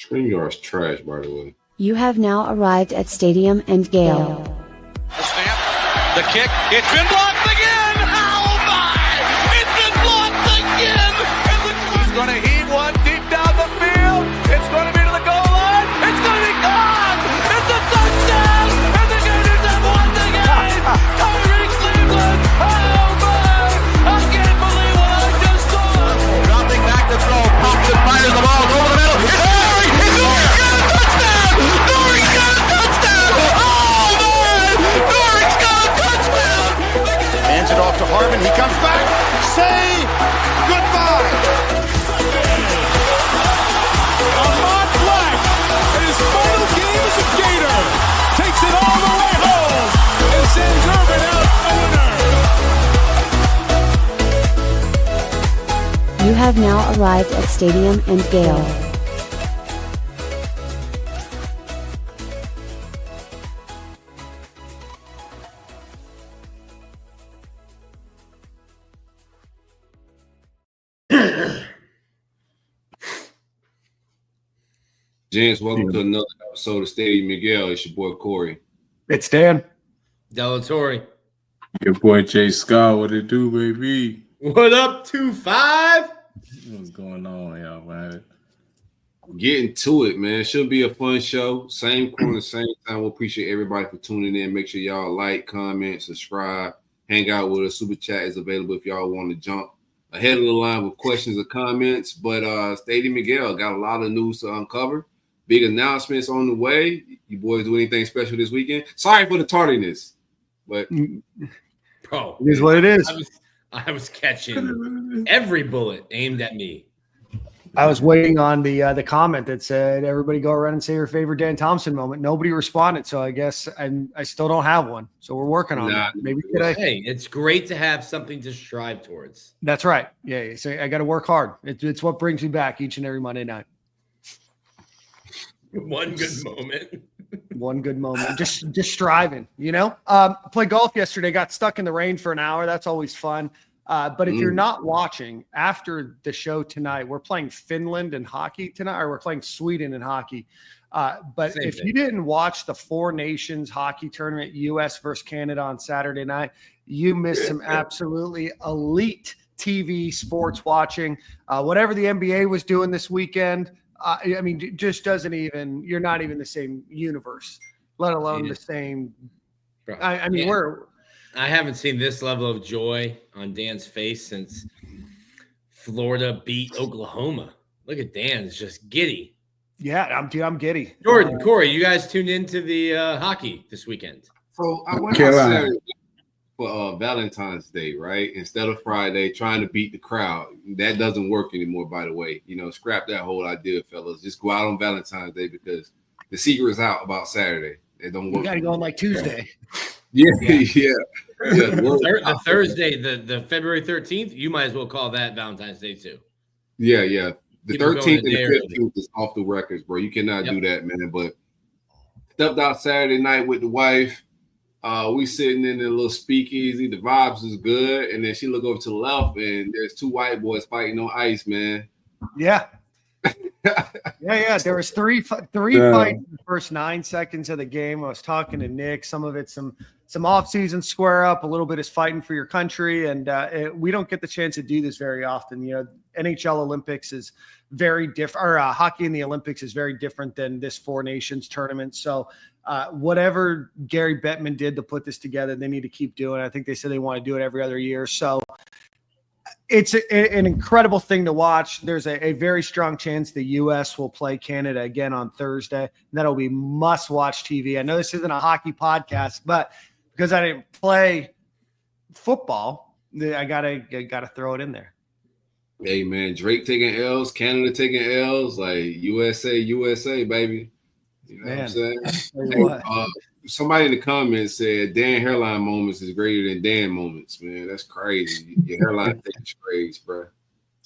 StreamYard's trash, by the way. You have now arrived at Stadium and Gale. The snap, the kick, it's been blocked again! Oh my! It's been blocked again! He's going to heave one deep down the field. It's going to be to the goal line. It's going to be gone! It's a touchdown! And the Gators have won the game! Kyrie Cleveland! Oh my! I can't believe what I just saw! Dropping back to throw, pops and fires the ball over the middle. It's Harry! It's got a touchdown! Norrick's got a touchdown! Oh man! Norrick's got a touchdown! Hands it off to Harmon. He comes back. Say goodbye. Ahmad Black, in his final game as a Gator, takes it all the way home and sends Urban out a winner. You have now arrived at Stadium and Gale. Gents, welcome to another episode of Stadium Miguel. It's your boy Corey. It's Dan. Delatorre. Your boy Jay Scott, what it do, baby? What up, 2-5? What's going on, y'all, man? Getting to it, man. Should be a fun show. Same corner, same time. We appreciate everybody for tuning in. Make sure y'all like, comment, subscribe, hang out with us. Super chat is available if y'all want to jump ahead of the line with questions or comments. But Stadium Miguel got a lot of news to uncover. Big announcements on the way. You boys do anything special this weekend? Sorry for the tardiness, but Bro, It is what it is. I was catching every bullet aimed at me. I was waiting on the comment that said, everybody go around and say your favorite Dan Thompson moment. Nobody responded, so I guess I still don't have one. So we're working on that. Maybe today. Hey, it's great to have something to strive towards. That's right. Yeah, so I got to work hard. It's what brings me back each and every Monday night. One good moment. One good moment. Just striving, you know? Played golf yesterday, got stuck in the rain for an hour. That's always fun. But if you're not watching, after the show tonight, we're playing Finland in hockey tonight, or we're playing Sweden in hockey. But Same if thing. you didn't watch the Four Nations hockey tournament, U.S. versus Canada on Saturday night, you missed some absolutely elite TV sports watching. Whatever the NBA was doing this weekend, I mean, it just doesn't even – you're not even the same universe, let alone the same Bro, – I mean, I haven't seen this level of joy on Dan's face since Florida beat Oklahoma. Look at Dan; it's just giddy. yeah, I'm giddy. Jordan, Corey, you guys tuned into the hockey this weekend. so I went on Carolina. Saturday for Valentine's Day, right? Instead of Friday, trying to beat the crowd. That doesn't work anymore, by the way. You know, scrap that whole idea, fellas. Just go out on Valentine's Day because the secret is out about Saturday. It don't work. You got to go on like Tuesday. Yeah. The Thursday, the February 13th, you might as well call that Valentine's Day too. Yeah. The People going 13th a and day the early. 15th is off the records, bro. You cannot do that, man. But stepped out Saturday night with the wife. We sitting in a little speakeasy. The vibes is good. And then she look over to the left, and there's two white boys fighting on ice, man. Yeah. Yeah. There was three fights in the first 9 seconds of the game. I was talking to Nick. Some of it's some off-season square up. A little bit is fighting for your country, and we don't get the chance to do this very often. You know, NHL Olympics is very different, or hockey in the Olympics is very different than this Four Nations tournament. So whatever Gary Bettman did to put this together, they need to keep doing. I think they said they want to do it every other year. So it's an incredible thing to watch. There's a very strong chance the U.S. will play Canada again on Thursday. And that'll be must-watch TV. I know this isn't a hockey podcast, but because I didn't play football, I gotta throw it in there. Hey, man, Drake taking L's, Canada taking L's, like USA, baby. You know what I'm saying? Hey, somebody in the comments said Dan hairline moments is greater than Dan moments, man. That's crazy. Your hairline takes trades, bro.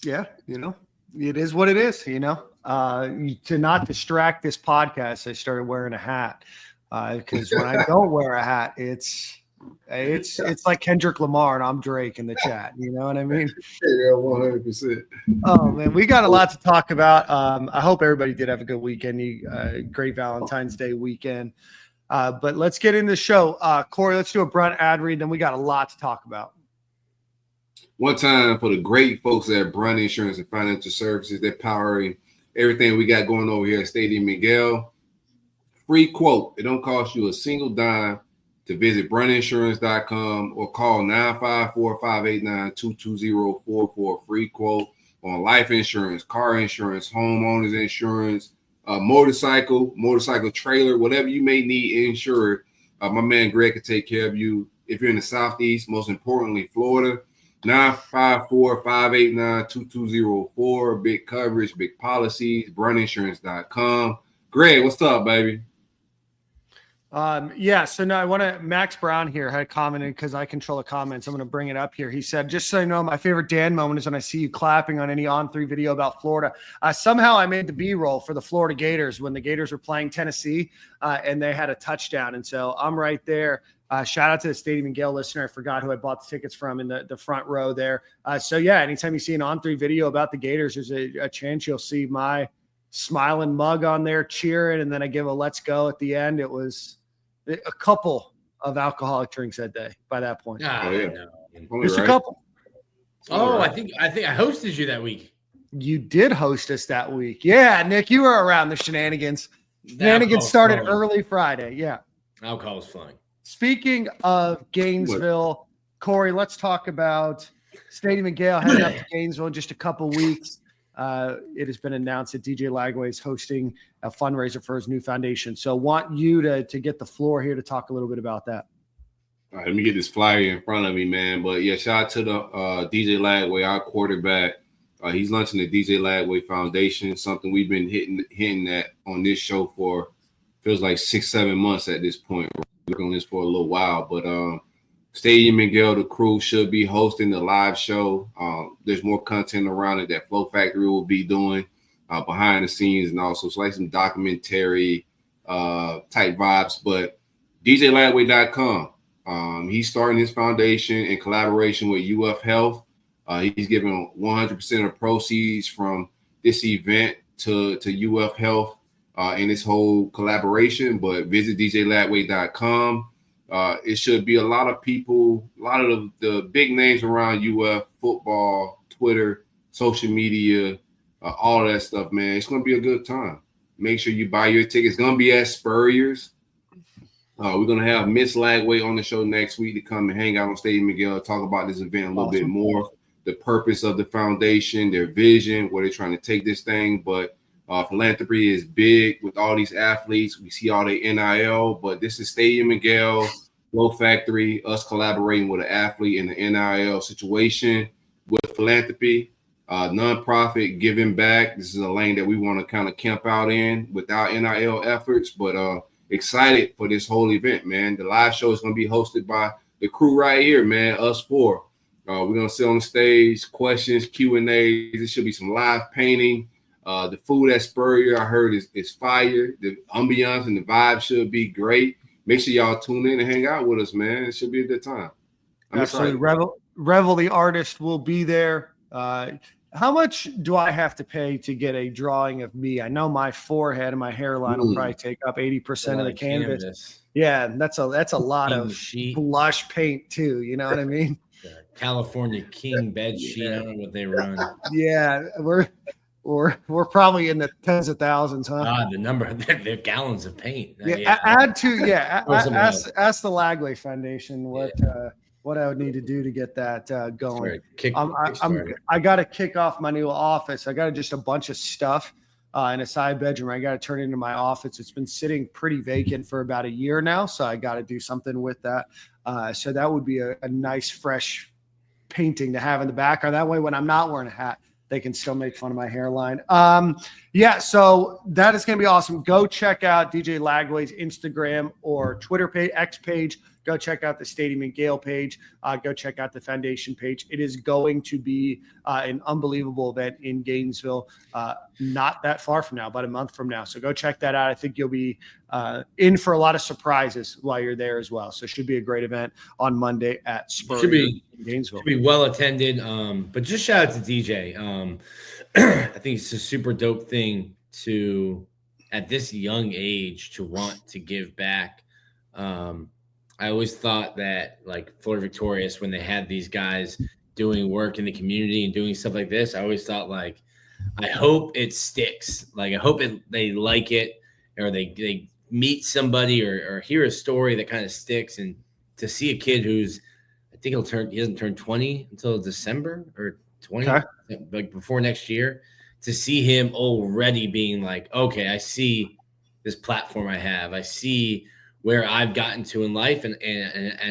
Yeah, you know, it is what it is, you know. To not distract this podcast, I started wearing a hat. Because when I don't wear a hat, it's It's like Kendrick Lamar and I'm Drake in the chat. You know what I mean? Yeah, 100%. Oh man, we got a lot to talk about. I hope everybody did have a good weekend. Great Valentine's Day weekend. But let's get into the show. Corey, let's do a Brunt ad read. Then we got a lot to talk about. One time for the great folks at Brunt Insurance and Financial Services, they're powering everything we got going over here at Stadium and Gale. Free quote. It don't cost you a single dime to visit bruntinsurance.com or call 954-589-2204 for a free quote on life insurance, car insurance, homeowners insurance, motorcycle trailer, whatever you may need insured. My man Greg can take care of you. If you're in the Southeast, most importantly, Florida, 954-589-2204. Big coverage, big policies, bruntinsurance.com. Greg, what's up, baby? So now I want to, Max Brown here had commented because I control the comments. I'm going to bring it up here. He said, just so you know, my favorite Dan moment is when I see you clapping on any on-3 video about Florida. Somehow I made the B-roll for the Florida Gators when the Gators were playing Tennessee and they had a touchdown. And so I'm right there. Shout out to the Stadium and Gale listener. I forgot who I bought the tickets from in the front row there. Anytime you see an on-3 video about the Gators, there's a chance you'll see my smiling mug on there cheering. And then I give a let's go at the end. It was a couple of alcoholic drinks that day by that point. Just a couple. I think I hosted you that week. You did host us that week. Yeah, Nick, you were around the shenanigans. Shenanigans started early Friday. Yeah. Alcohol was fun. Speaking of Gainesville, Corey, let's talk about Stadium and Gale heading up to Gainesville in just a couple weeks. It has been announced that DJ Lagway is hosting a fundraiser for his new foundation. So want you to get the floor here to talk a little bit about that. All right, let me get this flyer in front of me, man. But yeah, shout out to the DJ Lagway, our quarterback. He's launching the DJ Lagway Foundation, something we've been hitting at on this show for feels like 6-7 months at this point. We're working on this for a little while, but Stadium and Gale, the crew should be hosting the live show. There's more content around it that Flow Factory will be doing behind the scenes, and also it's like some documentary type vibes. But DJLagway.com, he's starting his foundation in collaboration with UF Health. He's giving 100% of proceeds from this event to UF Health in this whole collaboration. But visit DJLagway.com. It should be a lot of people, a lot of the big names around UF, football, Twitter, social media, all that stuff, man. It's going to be a good time. Make sure you buy your tickets. It's going to be at Spurrier's. We're going to have Miss Lagway on the show next week to come and hang out on Stadium and Gale, talk about this event a little bit more, the purpose of the foundation, their vision, where they're trying to take this thing. But philanthropy is big with all these athletes. We see all the NIL, but this is Stadium and Gale, Flow Factory, us collaborating with an athlete in the NIL situation with philanthropy, nonprofit, giving back. This is a lane that we want to kind of camp out in without NIL efforts, but excited for this whole event, man. The live show is going to be hosted by the crew right here, man, us four. We're going to sit on the stage, questions, Q&As. There should be some live painting. The food at Spurrier, I heard, is fire. The ambiance and the vibe should be great. Make sure y'all tune in and hang out with us, man. It should be a good time. Absolutely. Revel, the artist, will be there. How much do I have to pay to get a drawing of me? I know my forehead and my hairline will probably take up 80% of the canvas. Yeah, that's a lot of blush paint too. You know what I mean? California King bed sheet. I don't know what they run. Yeah, we're probably in the tens of thousands, huh? The number, they're gallons of paint. Ask the Lagway Foundation what I would need to do to get that going. I got to kick off my new office. I got just a bunch of stuff in a side bedroom. I got to turn it into my office. It's been sitting pretty vacant for about a year now, so I got to do something with that. So that would be a nice, fresh painting to have in the background. That way, when I'm not wearing a hat, they can still make fun of my hairline. Yeah, so that is going to be awesome. Go check out DJ Lagway's Instagram or Twitter page, X page. Go check out the Stadium and Gale page. Go check out the foundation page. It is going to be an unbelievable event in Gainesville, not that far from now, about a month from now. So go check that out. I think you'll be in for a lot of surprises while you're there as well. So it should be a great event on Monday at Spurrier in Gainesville. Should be well attended. But just shout out to DJ. I think it's a super dope thing to, at this young age, to want to give back. I always thought that, like, Florida Victorious, when they had these guys doing work in the community and doing stuff like this, I always thought, like, I hope it sticks. Like, I hope they like it, or they meet somebody or hear a story that kind of sticks. And to see a kid who's, I think he doesn't turn 20 until December or 20, like before next year, to see him already being like, okay, I see this platform I have. I see where I've gotten to in life, and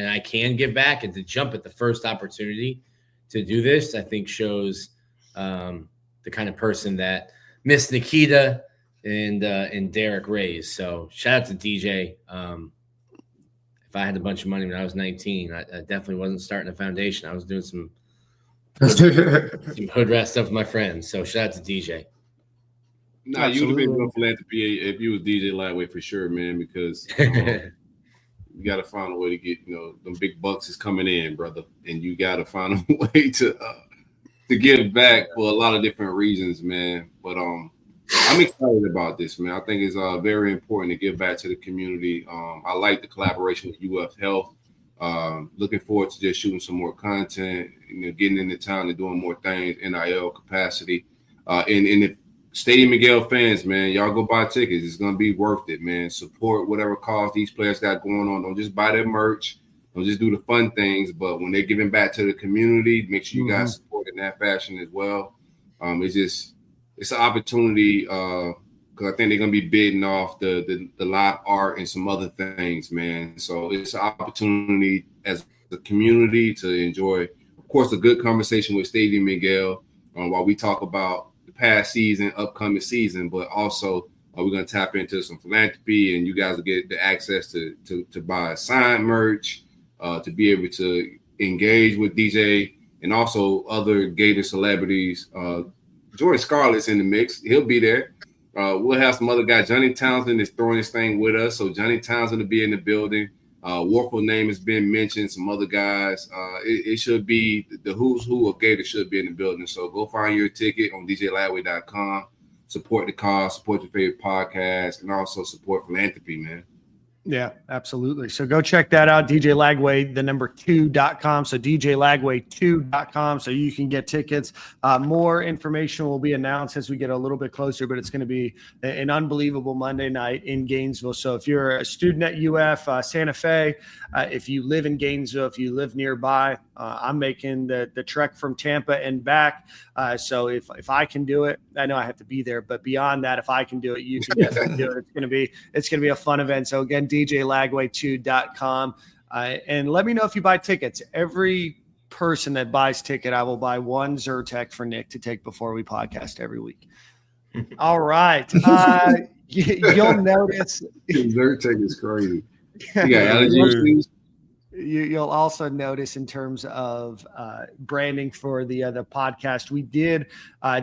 I can give back, and to jump at the first opportunity to do this, I think shows the kind of person that Miss Nikita and Derek raised. So shout out to DJ. If I had a bunch of money when I was 19, I definitely wasn't starting a foundation. I was doing some hood rat stuff with my friends. So shout out to DJ. Nah, you would have been doing philanthropy if you was DJ Lagway for sure, man, because you got to find a way to get, them big bucks is coming in, brother. And you got to find a way to give back for a lot of different reasons, man. But I'm excited about this, man. I think it's very important to give back to the community. I like the collaboration with UF Health. Looking forward to just shooting some more content, getting into town and doing more things, NIL capacity. And if Stadium and Gale fans, man, y'all go buy tickets. It's going to be worth it, man. Support whatever cause these players got going on. Don't just buy their merch. Don't just do the fun things. But when they're giving back to the community, make sure you guys support in that fashion as well. It's an opportunity because I think they're going to be bidding off the live art and some other things, man. So it's an opportunity as a community to enjoy, of course, a good conversation with Stadium and Gale while we talk about past season, upcoming season, but also we're going to tap into some philanthropy, and you guys will get the access to buy signed merch, to be able to engage with DJ and also other Gator celebrities. Jordan Scarlett's in the mix. He'll be there. We'll have some other guys. Johnny Townsend is throwing this thing with us, so Johnny Townsend will be in the building. Warfel name has been mentioned, some other guys. It should be the who's who of Gator should be in the building. So go find your ticket on djlagway.com. Support the cause, support your favorite podcast, and also support philanthropy, man. Yeah, absolutely. So go check that out, DJ Lagway, the number 2.com. So DJLagway2.com. So you can get tickets. More information will be announced as we get a little bit closer, but it's going to be an unbelievable Monday night in Gainesville. So if you're a student at UF, Santa Fe, if you live in Gainesville, if you live nearby, I'm making the trek from Tampa and back. So if I can do it, I know I have to be there, but beyond that, if I can do it, you can definitely do it. It's going to be a fun event. So again, DJLagway2.com. And let me know if you buy tickets. Every person that buys ticket, I will buy one Zyrtec for Nick to take before we podcast every week. All right. You'll notice. Zyrtec is crazy. You got allergies. You'll also notice in terms of branding for the podcast, we did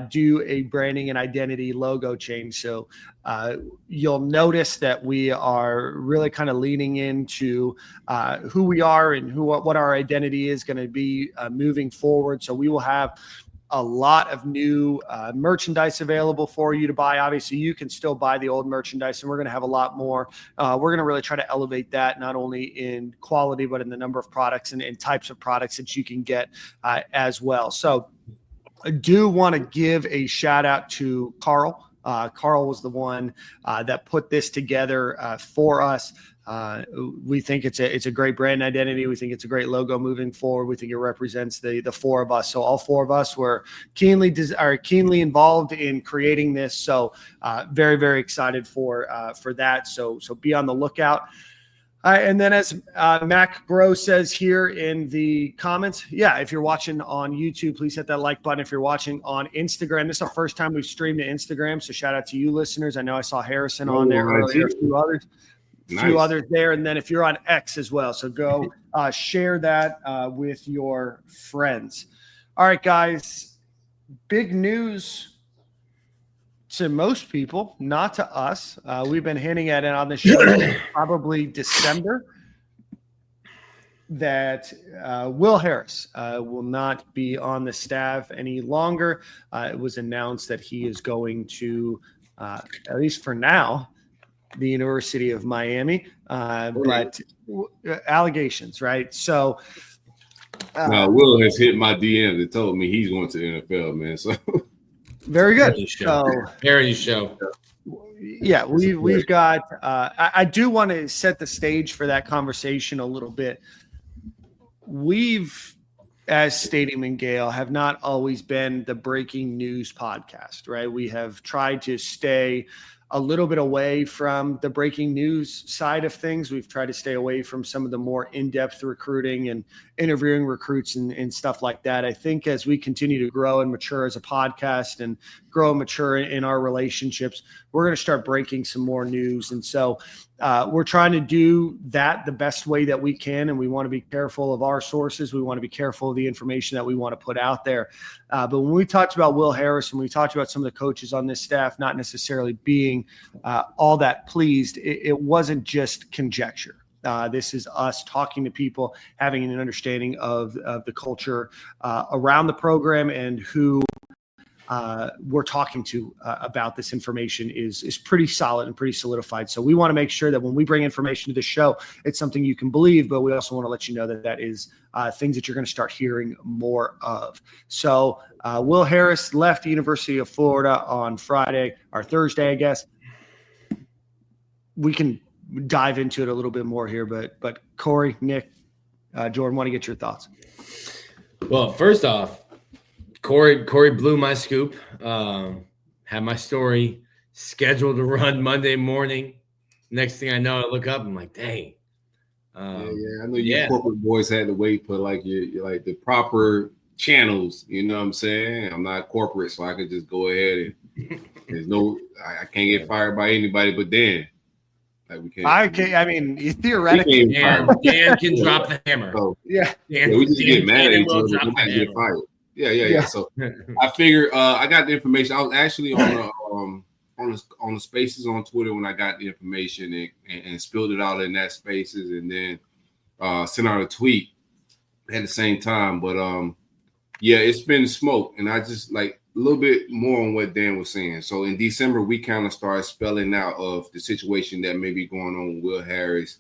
do a branding and identity logo change. So you'll notice that we are really kind of leaning into who we are and what our identity is going to be moving forward. So we will have a lot of new merchandise available for you to buy. Obviously, you can still buy the old merchandise, and we're going to have a lot more. We're going to really try to elevate that, not only in quality, but in the number of products and types of products that you can get as well. So I do want to give a shout out to Carl. Carl was the one that put this together for us. We think it's a great brand identity. We think it's a great logo moving forward. We think it represents the four of us. So all four of us were keenly involved in creating this. So very, very excited for that. So be on the lookout. And then as Mac Gross says here in the comments, if you're watching on YouTube, please hit that like button. If you're watching on Instagram, this is the first time we've streamed to Instagram, so shout out to you listeners. I know I saw Harrison on there earlier, a few others there. And then if you're on X as well, so go share that with your friends. All right, guys, big news to most people, not to us. We've been hinting at it on the show probably December that Will Harris will not be on the staff any longer. It was announced that he is going to, at least for now, the University of Miami, but allegations, right? So Will has hit my DM and told me he's going to the NFL, man. So very good. Very show. Yeah, we've got. I do want to set the stage for that conversation a little bit. We've, as Stadium and Gale, have not always been the breaking news podcast, right? We have tried to stay a little bit away from the breaking news side of things. We've tried to stay away from some of the more in-depth recruiting and interviewing recruits and stuff like that. I think as we continue to grow and mature as a podcast and grow and mature in our relationships, we're going to start breaking some more news. And so we're trying to do that the best way that we can. And we want to be careful of our sources. We want to be careful of the information that we want to put out there. But when we talked about Will Harris and we talked about some of the coaches on this staff not necessarily being all that pleased, it wasn't just conjecture. This is us talking to people, having an understanding of the culture around the program, and who we're talking to about this information is pretty solid and pretty solidified. So we want to make sure that when we bring information to the show, it's something you can believe, but we also want to let you know that is things that you're going to start hearing more of. So Will Harris left the University of Florida on Friday or Thursday, I guess. We can dive into it a little bit more here, but Corey, Nick, Jordan, want to get your thoughts. Well, first off, Corey blew my scoop. Had my story scheduled to run Monday morning. Next thing I know, I look up, I'm like, dang. I know you corporate boys had to wait for like your like the proper channels. You know what I'm saying? I'm not corporate, so I could just go ahead and I can't get fired by anybody but Dan. Like we can't. I mean, theoretically, Dan can drop the hammer. So, Dan, we just get mad at each will other. drop We the might get hammer. fired. Yeah. So I figured I got the information. I was actually on the spaces on Twitter when I got the information and spilled it out in that spaces, and then sent out a tweet at the same time. But it's been smoke, and I just like a little bit more on what Dan was saying. So in December, we kind of started spelling out of the situation that may be going on with Will Harris,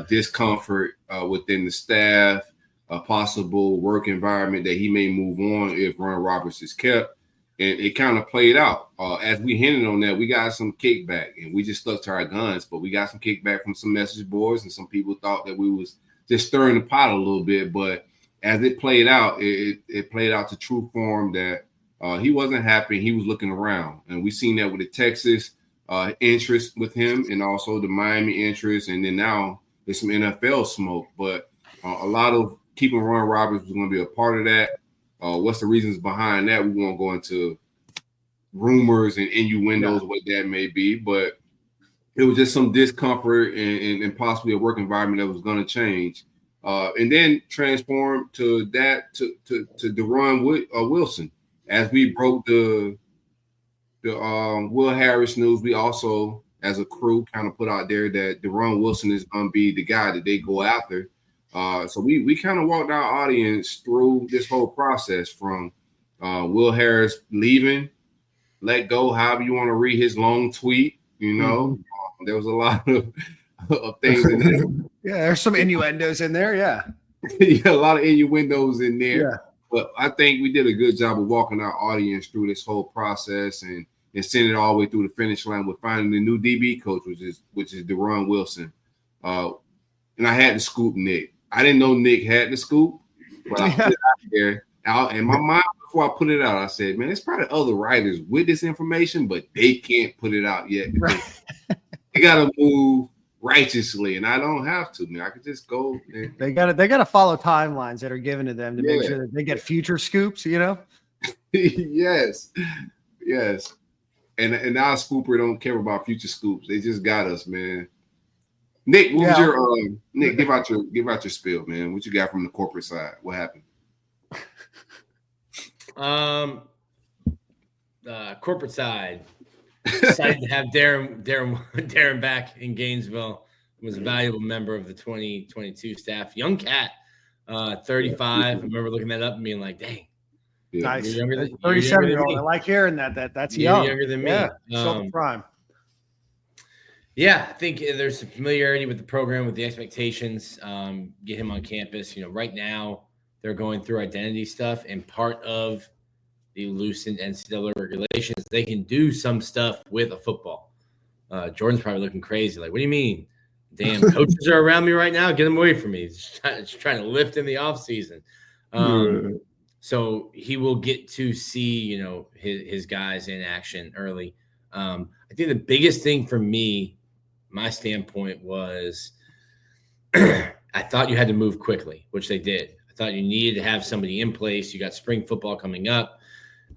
discomfort within the staff, a possible work environment that he may move on if Ron Roberts is kept. And it kind of played out. As we hinted on that, we got some kickback, and we just stuck to our guns, but we got some kickback from some message boards, and some people thought that we was just stirring the pot a little bit. But as it played out, it played out to true form that he wasn't happy. He was looking around, and we seen that with the Texas interest with him, and also the Miami interest, and then now there's some NFL smoke. But a lot of keeping Ron Roberts was going to be a part of that. What's the reasons behind that? We won't go into rumors and innuendos, what that may be, but it was just some discomfort and possibly a work environment that was going to change. And then transform to that to Deron Wilson. As we broke the Will Harris news, we also, as a crew, kind of put out there that Deron Wilson is going to be the guy that they go after. So we kind of walked our audience through this whole process from Will Harris leaving, let go, however you want to read his long tweet. You know, there was a lot of things in there. Yeah, there's some innuendos in there. Yeah, a lot of innuendos in there. Yeah. But I think we did a good job of walking our audience through this whole process and sending it all the way through the finish line with finding the new DB coach, which is Deron Wilson. And I had to scoop Nick. I didn't know Nick had the scoop, but I put it out there. In my mind, before I put it out, I said, man, there's probably other writers with this information, but they can't put it out yet because they got to move righteously, and I don't have to, man. I could just go. And, They gotta follow timelines that are given to them to make sure that they get future scoops. yes. And our scooper don't care about future scoops. They just got us, man. Nick, what was your Nick? Give out your spiel, man. What you got from the corporate side? What happened? Corporate side. Excited to have Deron back in Gainesville. He was a valuable member of the 2022 staff. Young cat, 35. I remember looking that up and being like, dang. Yeah. Nice. 37-year-old. I like hearing that. That's young. Younger than me. Yeah, still the prime. Yeah, I think there's some familiarity with the program, with the expectations. Get him on campus. Right now they're going through identity stuff, and part of the loosened NCAA regulations, they can do some stuff with a football. Jordan's probably looking crazy. Like, what do you mean? Damn, coaches are around me right now. Get them away from me. Just trying to lift in the offseason. So he will get to see, his guys in action early. I think the biggest thing for me, my standpoint, was I thought you had to move quickly, which they did. I thought you needed to have somebody in place. You got spring football coming up.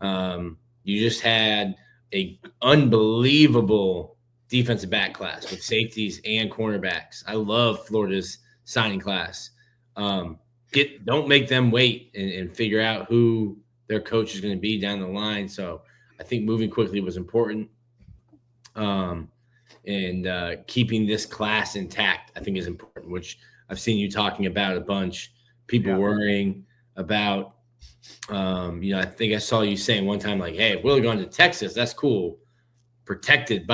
You just had a unbelievable defensive back class with safeties and cornerbacks. I love Florida's signing class. Don't make them wait and figure out who their coach is going to be down the line. So I think moving quickly was important. And keeping this class intact, I think, is important, which I've seen you talking about a bunch. People worrying about, I think I saw you saying one time, like, hey, if we're going to Texas, that's cool. Protected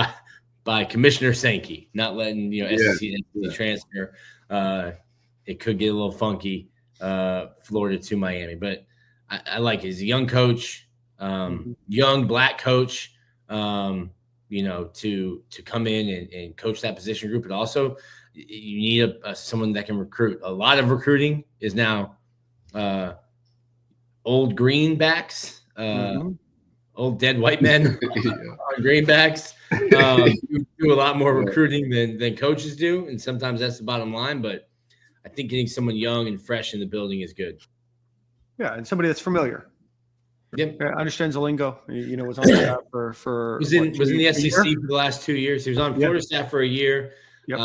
by Commissioner Sankey, not letting, SEC transfer. It could get a little funky, Florida to Miami. But I like it. He's a young coach, young black coach, to come in and coach that position group. But also you need someone that can recruit. A lot of recruiting is now old greenbacks, old dead white men on greenbacks. Do a lot more recruiting than coaches do, and sometimes that's the bottom line. But I think getting someone young and fresh in the building is good. Yeah, and somebody that's familiar. Yep, understands the lingo. Was on the staff for was in the SEC for the last 2 years. He was on Florida staff for a year. Yep.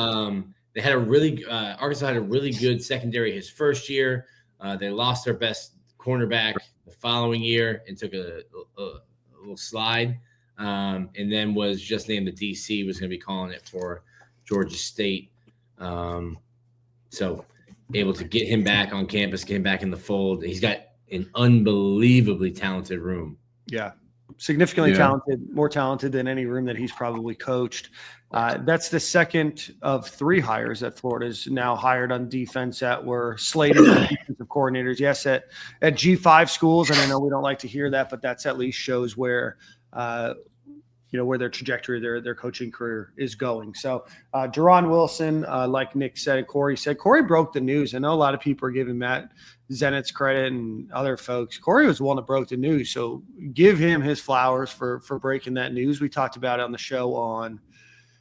They had Arkansas had a really good secondary his first year. They lost their best cornerback the following year and took a little slide, and then was just named the DC. Was going to be calling it for Georgia State. So able to get him back on campus, get him back in the fold. He's got an unbelievably talented room. Yeah, significantly talented, more talented than any room that he's probably coached. That's the second of 3 hires that Florida's now hired on defense that were slated as defensive coordinators. Yes, at G5 schools, and I know we don't like to hear that, but that's at least shows where where their trajectory, their coaching career is going. So Deron Wilson, like Nick said, Corey broke the news. I know a lot of people are giving Matt Zennett's credit and other folks. Corey was the one that broke the news. So give him his flowers for breaking that news. We talked about it on the show on,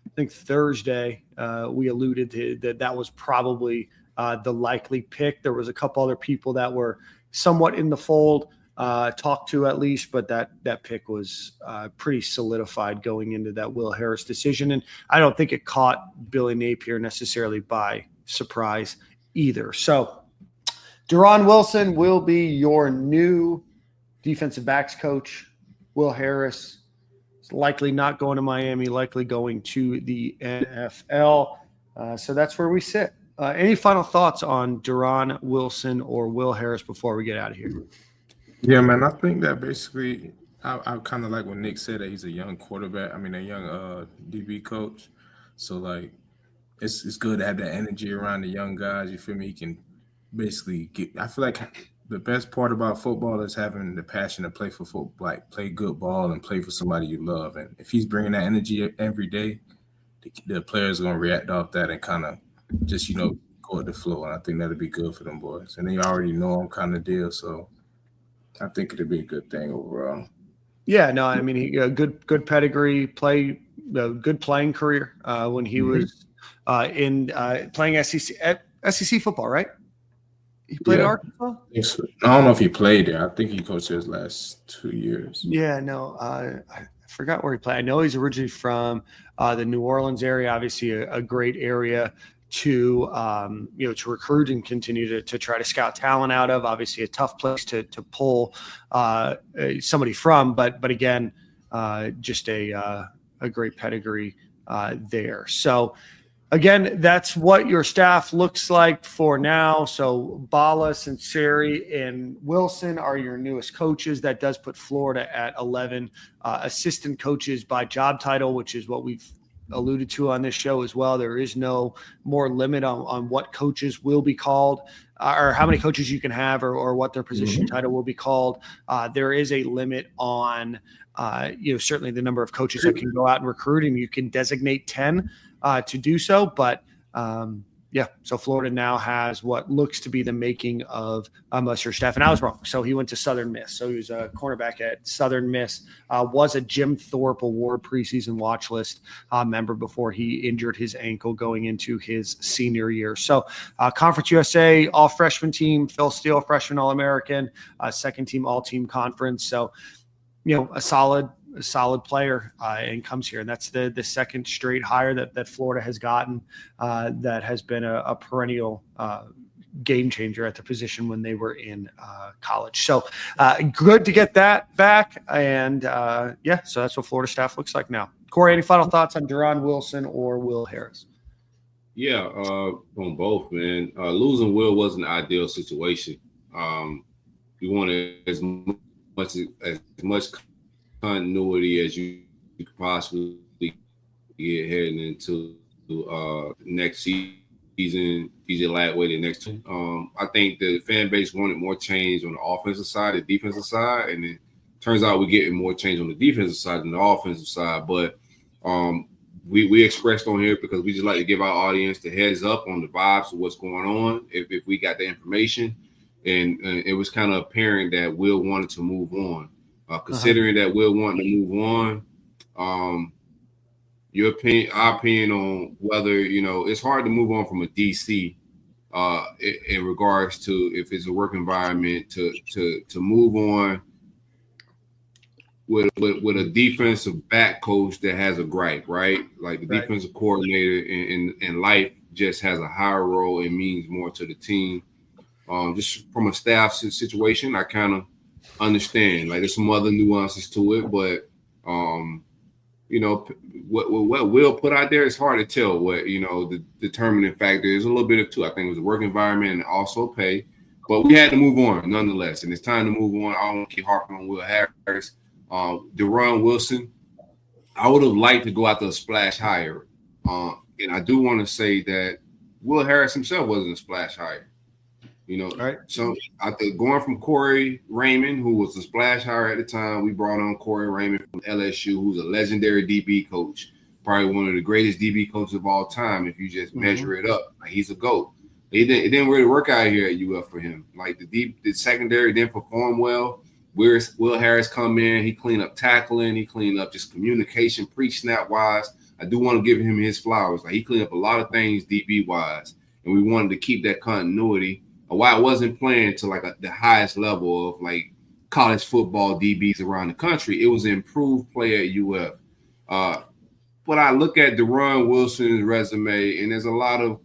I think, Thursday. We alluded to that was probably the likely pick. There was a couple other people that were somewhat in the fold, talked to at least, but that pick was pretty solidified going into that Will Harris decision. And I don't think it caught Billy Napier necessarily by surprise either. So Deron Wilson will be your new defensive backs coach. Will Harris is likely not going to Miami, likely going to the NFL. So that's where we sit. Any final thoughts on Deron Wilson or Will Harris before we get out of here? Yeah, man, I think that basically I kind of like when Nick said that he's a young quarterback. I mean, a young DB coach. So, like, it's good to have that energy around the young guys. You feel me? He can basically I feel like the best part about football is having the passion to play for football, like play good ball and play for somebody you love. And if he's bringing that energy every day, the players are going to react off that and kind of just, go with the flow. And I think that'll be good for them boys. And they already know him kind of deal. So I think it'll be a good thing overall. Yeah, no, I mean, good pedigree, play a good playing career when he was in playing SEC football, right? He played at Arkansas? I don't know if he played there. I think he coached his last 2 years. Yeah, no, I forgot where he played. I know he's originally from the New Orleans area, obviously a great area to to recruit and continue to try to scout talent out of. Obviously a tough place to pull somebody from, but again, just a great pedigree there. So again, that's what your staff looks like for now. So Bala, Sinceri, and Wilson are your newest coaches. That does put Florida at 11 assistant coaches by job title, which is what we've alluded to on this show as well. There is no more limit on what coaches will be called or how many coaches you can have or what their position title will be called. There is a limit on certainly the number of coaches that can go out and recruit, and you can designate 10 to do so. But so Florida now has what looks to be the making of Mustard Staff. And I was wrong. So he went to Southern Miss. So he was a cornerback at Southern Miss, was a Jim Thorpe Award preseason watch list member before he injured his ankle going into his senior year. So Conference USA, all freshman team, Phil Steele, freshman All-American, second team, all-team conference. So, a solid player and comes here. And that's the second straight hire that Florida has gotten that has been a perennial game changer at the position when they were in college. So good to get that back. And so that's what Florida staff looks like now. Corey, any final thoughts on Deron Wilson or Will Harris? Yeah, on both, man. Losing Will wasn't an ideal situation. You wanted as much continuity as you could possibly get heading into next season. DJ Lagway the next two. I think the fan base wanted more change on the offensive side, the defensive side, and it turns out we're getting more change on the defensive side than the offensive side. But we expressed on here because we just like to give our audience the heads up on the vibes of what's going on if we got the information. And it was kind of apparent that Will wanted to move on. Considering that Will wanted to move on, your opinion, our opinion on whether, it's hard to move on from a DC in regards to if it's a work environment to move on with a defensive back coach that has a gripe, right? Like the defensive coordinator in life just has a higher role and means more to the team. Just from a staff situation, I kind of understand. Like there's some other nuances to it, but what Will put out there, it's hard to tell what the determining factor is. A little bit of two. I think it was the work environment and also pay, but we had to move on nonetheless, and it's time to move on. I don't want to keep harping on Will Harris. Deron Wilson, I would have liked to go out to a splash hire, and I do want to say that Will Harris himself wasn't a splash hire. Right. So I think going from Corey Raymond, who was the splash hire at the time, we brought on Corey Raymond from LSU, who's a legendary DB coach, probably one of the greatest DB coaches of all time. If you just measure it up, like he's a GOAT. It didn't really work out here at UF for him. Like the secondary didn't perform well. Will Harris come in, he cleaned up tackling, he cleaned up just communication, pre-snap wise. I do want to give him his flowers. Like he cleaned up a lot of things DB wise, and we wanted to keep that continuity. Why I wasn't playing to the highest level of like college football DBs around the country. It was an improved play at UF. But I look at Deron Wilson's resume, and there's a lot of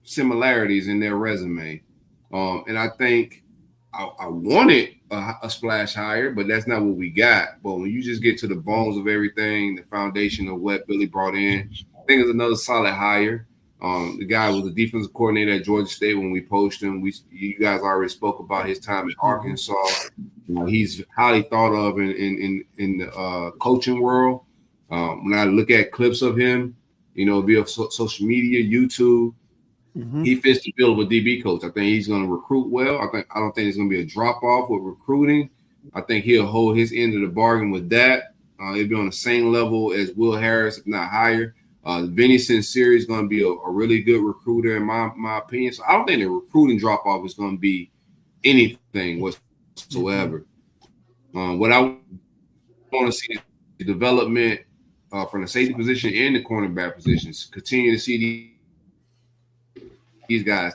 similarities in their resume. And I think I wanted a splash hire, but that's not what we got. But when you just get to the bones of everything, the foundation of what Billy brought in, I think it's another solid hire. The guy was a defensive coordinator at Georgia State when we poached him. You guys already spoke about his time at Arkansas. He's highly thought of in the coaching world. When I look at clips of him, via social media, YouTube, he fits the bill of a DB coach. I think he's going to recruit well. I don't think there's going to be a drop off with recruiting. I think he'll hold his end of the bargain with that. He'll be on the same level as Will Harris, if not higher. Vinny Sinceri is going to be a really good recruiter in my opinion. So I don't think the recruiting drop off is going to be anything whatsoever. What I want to see is the development from the safety position and the cornerback positions. Continue to see these guys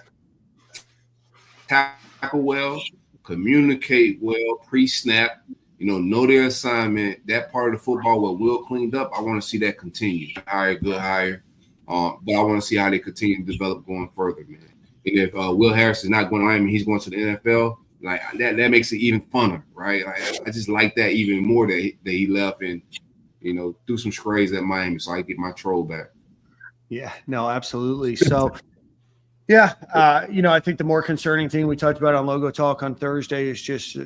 tackle well, communicate well, pre-snap, know their assignment. That part of the football where Will cleaned up, I want to see that continue. Good hire. But I want to see how they continue to develop going further, man. And if Will Harris is not going to Miami, he's going to the NFL. Like that makes it even funner, right? Like, I just like that even more that he left and threw some sprays at Miami, so I get my troll back. Yeah, no, absolutely. So, yeah, I think the more concerning thing we talked about on Logo Talk on Thursday is just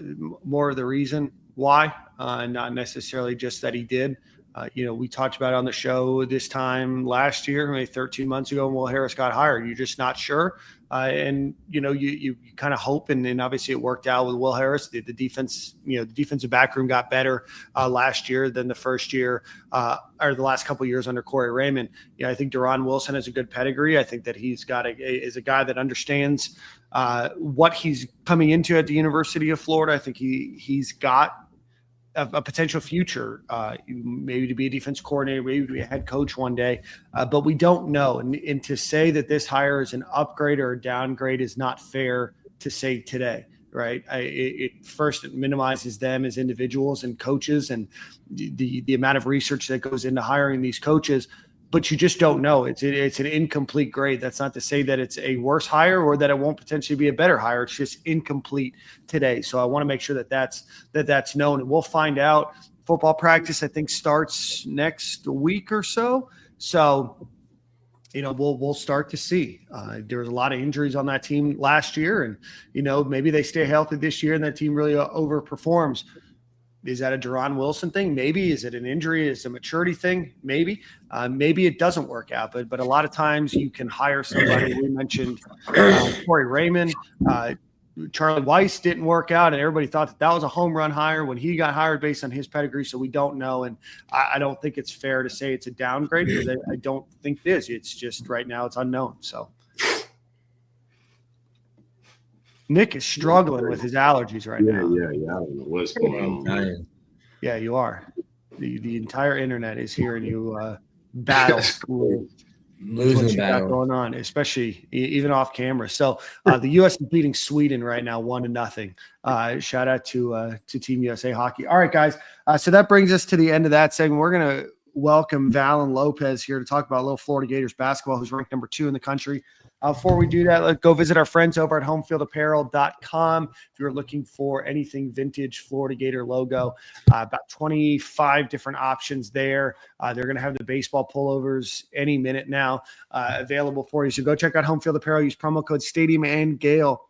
more of the reason why, not necessarily just that he did. We talked about it on the show this time last year, maybe 13 months ago, when Will Harris got hired. You're just not sure. And you kind of hope, and obviously it worked out with Will Harris. The defense, the defensive back room got better last year than the first year or the last couple of years under Corey Raymond. I think Deron Wilson has a good pedigree. I think that he's got is a guy that understands what he's coming into at the University of Florida. I think he's got a potential future, maybe to be a defense coordinator, maybe to be a head coach one day, but we don't know. And to say that this hire is an upgrade or a downgrade is not fair to say today, right? It minimizes them as individuals and coaches and the amount of research that goes into hiring these coaches. But you just don't know. It's an incomplete grade. That's not to say that it's a worse hire or that it won't potentially be a better hire. It's just incomplete today. So I want to make sure that that's known. And we'll find out. Football practice, I think, starts next week or so. So, we'll start to see. There was a lot of injuries on that team last year, and maybe they stay healthy this year and that team really overperforms. Is that a Deron Wilson thing? Maybe. Is it an injury? Is it a maturity thing? Maybe. Maybe it doesn't work out. But a lot of times you can hire somebody. We mentioned Corey Raymond. Charlie Weiss didn't work out, and everybody thought that was a home run hire when he got hired based on his pedigree. So we don't know. And I don't think it's fair to say it's a downgrade because I don't think it is. It's just right now it's unknown. So Nick is struggling with his allergies right now. Yeah. I don't know what's going on. Yeah, you are. The entire internet is hearing you battle losing what you got going on, especially even off camera. So the U.S. is beating Sweden right now, 1-0. Shout out to Team USA Hockey. All right, guys. So that brings us to the end of that segment. We're going to welcome Valen Lopez here to talk about a little Florida Gators basketball, who's ranked number 2 in the country. Before we do that, let's go visit our friends over at homefieldapparel.com. If you're looking for anything vintage Florida Gator logo, about 25 different options there. They're going to have the baseball pullovers any minute now available for you. So go check out Home Field Apparel. Use promo code Stadium and Gale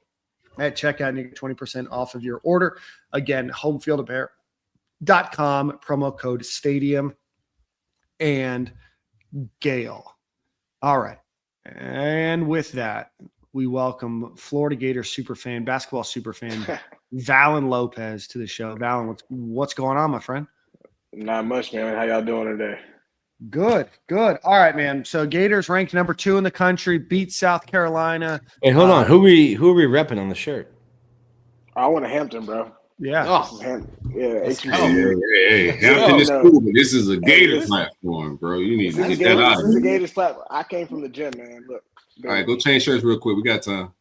at checkout and you get 20% off of your order. Again, homefieldapparel.com, promo code Stadium and Gale. All right. And with that, we welcome Florida Gator superfan, basketball superfan, Valen Lopez to the show. Valen, what's going on, my friend? Not much, man. How y'all doing today? Good. All right, man. So Gators ranked number 2 in the country, beat South Carolina. Wait, hold on. Who are we repping on the shirt? I want a Hampton, bro. Yeah. Oh. Hey, Hampton is cool, but this is a Gator platform, bro. You need to get that out. This is a Gators platform. I came from the gym, man. Look. All right, go change shirts real quick. We got time.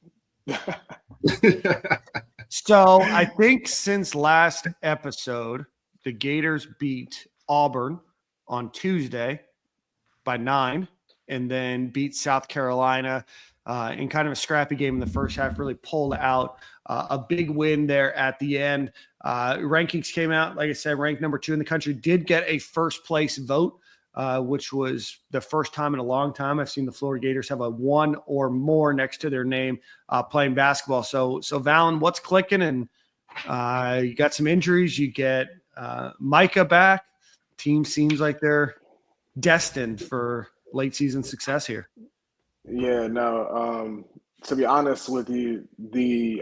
So I think since last episode, the Gators beat Auburn on Tuesday by 9 and then beat South Carolina in kind of a scrappy game in the first half, really pulled out a big win there at the end. Rankings came out, like I said, ranked number 2 in the country, did get a first place vote, which was the first time in a long time I've seen the Florida Gators have a 1 or more next to their name playing basketball. So Valen, what's clicking? And you got some injuries. You get Micah back. Team seems like they're destined for late season success here. Yeah, no. To be honest with you,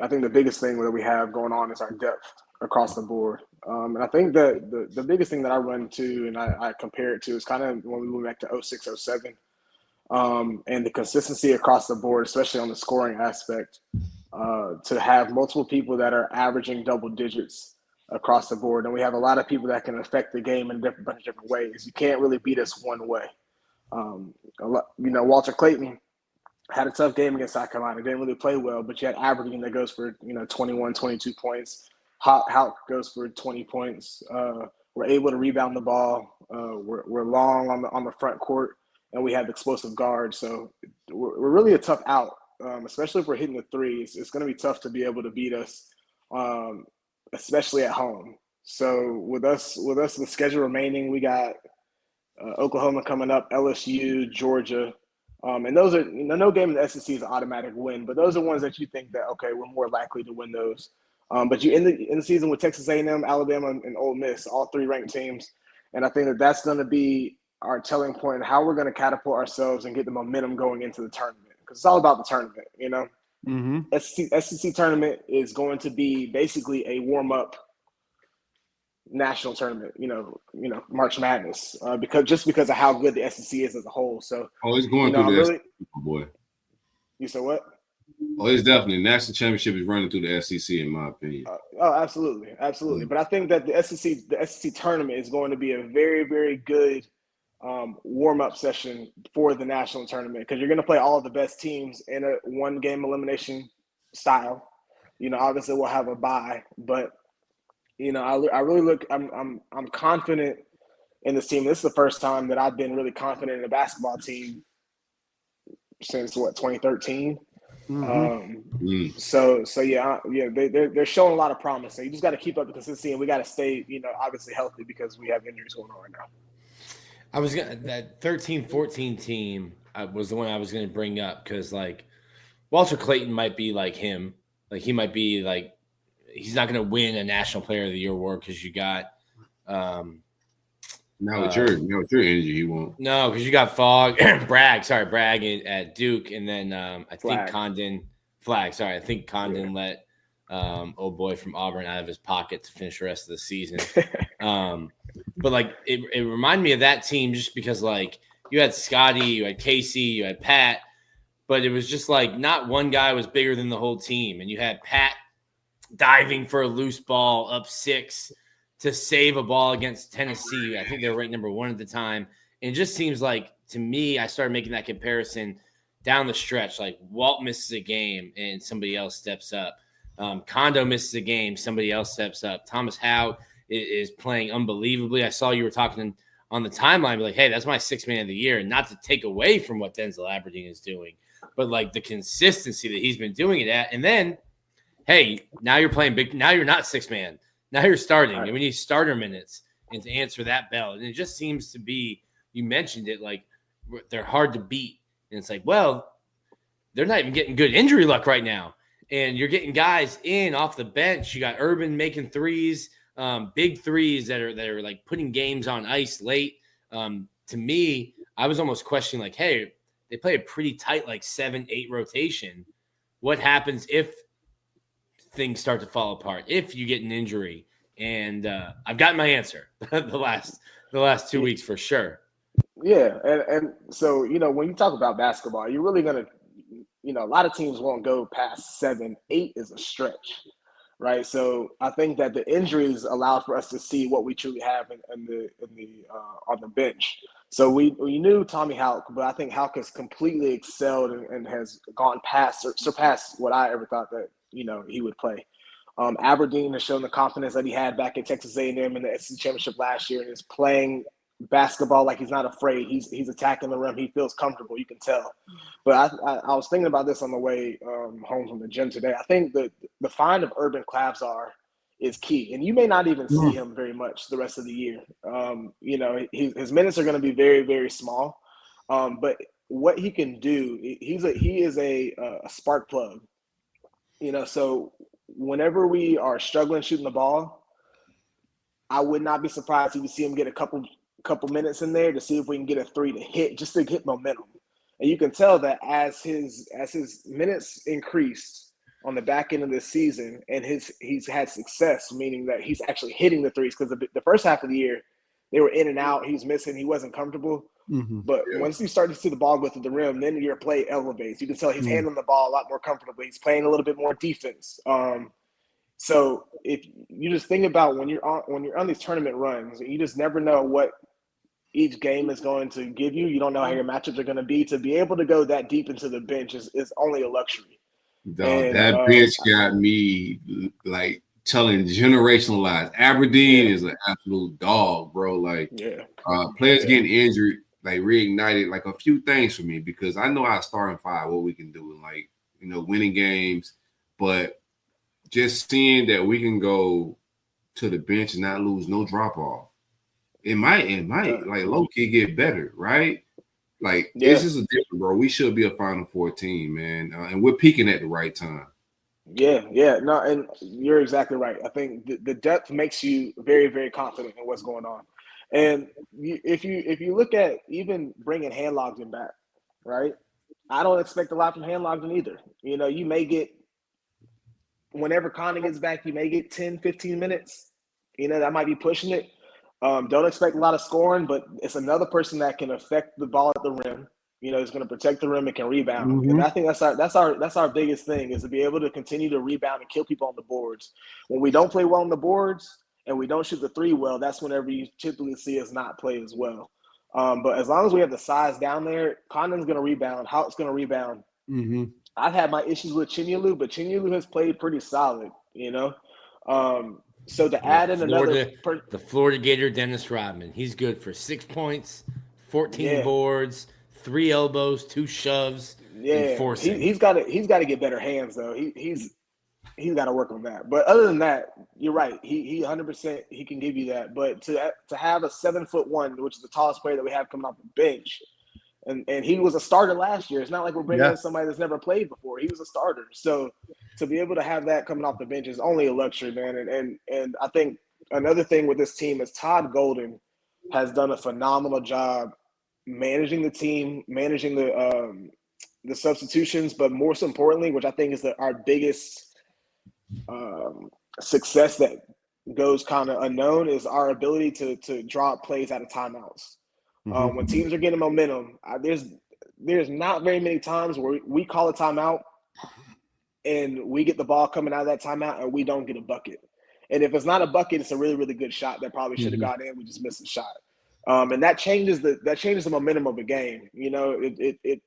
I think the biggest thing that we have going on is our depth across the board. And I think that the biggest thing that I run to and I compare it to is kind of when we move back to 06, 07, and the consistency across the board, especially on the scoring aspect, to have multiple people that are averaging double digits across the board, and we have a lot of people that can affect the game in a bunch of different ways. You can't really beat us one way. Walter Clayton had a tough game against South Carolina. Didn't really play well, but you had Aberdeen that goes for 21, 22 points. Houck goes for 20 points. We're able to rebound the ball. We're long on the front court, and we have explosive guards. So we're really a tough out, especially if we're hitting the threes. It's going to be tough to be able to beat us, especially at home. So with us, the schedule remaining, we got Oklahoma coming up, LSU, Georgia. And those are no game in the SEC is an automatic win, but those are ones that you think that, okay, we're more likely to win those. But you end the season with Texas A&M, Alabama, and Ole Miss, all 3 ranked teams. And I think that's going to be our telling point in how we're going to catapult ourselves and get the momentum going into the tournament, because it's all about the tournament, Mm-hmm. SEC tournament is going to be basically a warm-up national tournament, March Madness, because of how good the SEC is as a whole. So it's going through the SEC, boy. You said what? Oh, it's definitely national championship is running through the SEC in my opinion. Absolutely. Mm-hmm. But I think that the SEC tournament is going to be a very, very good warm-up session for the national tournament, because you're going to play all of the best teams in a one-game elimination style. Obviously we'll have a bye, but I really look. I'm confident in this team. This is the first time that I've been really confident in a basketball team since 2013. Mm-hmm. So yeah, they're showing a lot of promise. So you just got to keep up the consistency, and we got to stay, obviously healthy, because we have injuries going on right now. That 13-14 team was the one I was gonna bring up, because Walter Clayton might be like him. He might be he's not going to win a National Player of the Year award, because you got now with your energy, he won't. No, because you got Bragg at Duke, and then I think Condon let old boy from Auburn out of his pocket to finish the rest of the season. But it reminded me of that team, just because you had Scotty, you had Casey, you had Pat, but it was just not one guy was bigger than the whole team, and you had Pat diving for a loose ball up 6 to save a ball against Tennessee. I think they were ranked number 1 at the time. And it just seems to me, I started making that comparison down the stretch. Walt misses a game and somebody else steps up. Kondo misses a game, somebody else steps up. Thomas Howe is playing unbelievably. I saw you were talking on the timeline, hey, that's my 6th man of the year. And not to take away from what Denzel Aberdeen is doing, but the consistency that he's been doing it at. And then, hey, now you're playing big. Now you're not 6th man. Now you're starting. And we need starter minutes and to answer that bell. And it just seems to be, you mentioned it, they're hard to beat. And it's they're not even getting good injury luck right now. And you're getting guys in off the bench. You got Urban making threes, big threes that are putting games on ice late. To me, I was almost questioning, hey, they play a pretty tight 7-8 rotation. What happens if things start to fall apart, if you get an injury? And I've gotten my answer the last 2 weeks for sure. Yeah, and so when you talk about basketball, you're really gonna, a lot of teams won't go past 7-8 is a stretch, right? So I think that the injuries allowed for us to see what we truly have in the on the bench. So we knew Tommy Houck, but I think Houck has completely excelled and has gone past or surpassed what I ever thought that he would play. Aberdeen has shown the confidence that he had back at Texas A&M in the SEC championship last year, and is playing basketball he's not afraid. He's attacking the rim. He feels comfortable. You can tell. But I was thinking about this on the way home from the gym today. I think the find of Urban Klabsar is key, and you may not even see him very much the rest of the year. His minutes are going to be very, very small, but what he can do, he is a spark plug. So whenever we are struggling shooting the ball, I would not be surprised if you see him get a couple minutes in there to see if we can get a 3 to hit, just to hit momentum. And you can tell that as his minutes increased on the back end of this season, and he's had success, meaning that he's actually hitting the threes, because the first half of the year they were in and out. He was missing. He wasn't comfortable. Mm-hmm. But once you start to see the ball go through the rim, then your play elevates. You can tell he's handling the ball a lot more comfortably. He's playing a little bit more defense. So if you just think about when you're on these tournament runs, you just never know what each game is going to give you. You don't know how your matchups are going to be. To be able to go that deep into the bench is only a luxury. Dog, that bench got me like telling generational lies. Aberdeen is an absolute dog, bro. Like, players getting injured, like reignited, like a few things for me because I know our starting five, what we can do, and like winning games, but just seeing that we can go to the bench and not lose no drop off. It might like low key get better, right? Like this is a different, bro. We should be a Final Four team, man, and we're peaking at the right time. Yeah, no, and you're exactly right. I think the depth makes you very, very confident in what's going on. And if you look at even bringing Handlogden back, right? I don't expect a lot from Handlogden either. You may get whenever Connor gets back, you may get 10, 15 minutes. That might be pushing it. Don't expect a lot of scoring, but it's another person that can affect the ball at the rim. He's going to protect the rim and can rebound. Mm-hmm. And I think that's our biggest thing is to be able to continue to rebound and kill people on the boards. When we don't play well on the boards and we don't shoot the three well, that's whenever you typically see us not play as well. But as long as we have the size down there, Condon's going to rebound. Hout's going to rebound. Mm-hmm. I've had my issues with Chinyelu, but Chinyelu has played pretty solid, So to add in the Florida Gator Dennis Rodman, he's good for 6 points, 14 boards, 3 elbows, 2 shoves. Yeah, he's got to get better hands though. He's got to work on that. But other than that, you're right. He 100% he can give you that. But to have a 7'1", which is the tallest player that we have coming off the bench, and he was a starter last year. It's not like we're bringing in somebody that's never played before. He was a starter. So to be able to have that coming off the bench is only a luxury, man. And I think another thing with this team is Todd Golden has done a phenomenal job managing the team, managing the substitutions, but more so importantly, which I think is our biggest success that goes kind of unknown, is our ability to draw up plays out of timeouts. Mm-hmm. When teams are getting momentum, there's not very many times where we call a timeout and we get the ball coming out of that timeout and we don't get a bucket. And if it's not a bucket, it's a really, really good shot that probably should have got in. We just missed the shot. And that changes the momentum of the game. They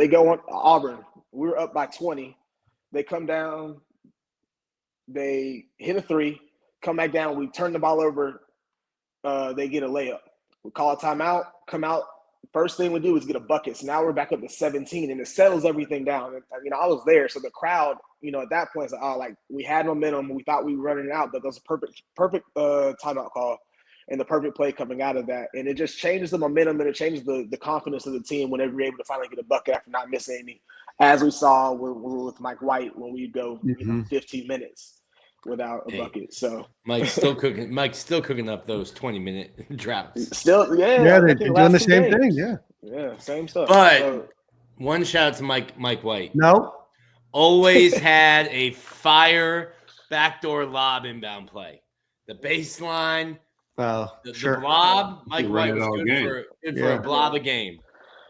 go on Auburn. We were up by 20. They come down. They hit a 3, come back down. We turn the ball over. They get a layup. We call a timeout, come out. First thing we do is get a bucket. So now we're back up to 17, and it settles everything down. And, I was there, so the crowd, at that point, we had momentum. We thought we were running it out, but that was a perfect timeout call and the perfect play coming out of that. And it just changes the momentum and it changes the confidence of the team whenever you're able to finally get a bucket after not missing any, as we saw with Mike White when we go 15 minutes without a bucket. So Mike's still cooking up those 20-minute droughts. Still, they're doing the same thing. Yeah, same stuff. But one shout out to Mike White. No, always had a fire backdoor lob inbound play. The baseline, the blob. Mike White was good for a blob a game.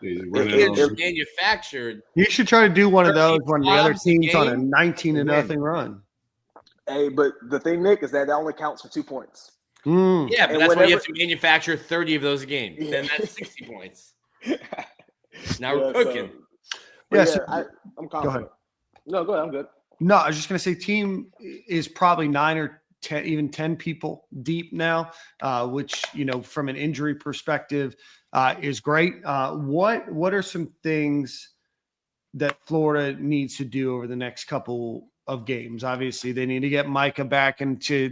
If it's manufactured, you should try to do one of those when the other team's on a 19-0 run. Hey, but the thing, Nick, is that only counts for 2 points. Yeah, but that's why you have to manufacture 30 of those a game. Then that's 60 points. Now we're cooking. I'm confident. Go ahead. No, go ahead. I'm good. No, I was just going to say team is probably 9 or 10, even 10 people deep now, which, from an injury perspective is great. What are some things that Florida needs to do over the next couple of games? Obviously, they need to get Micah back into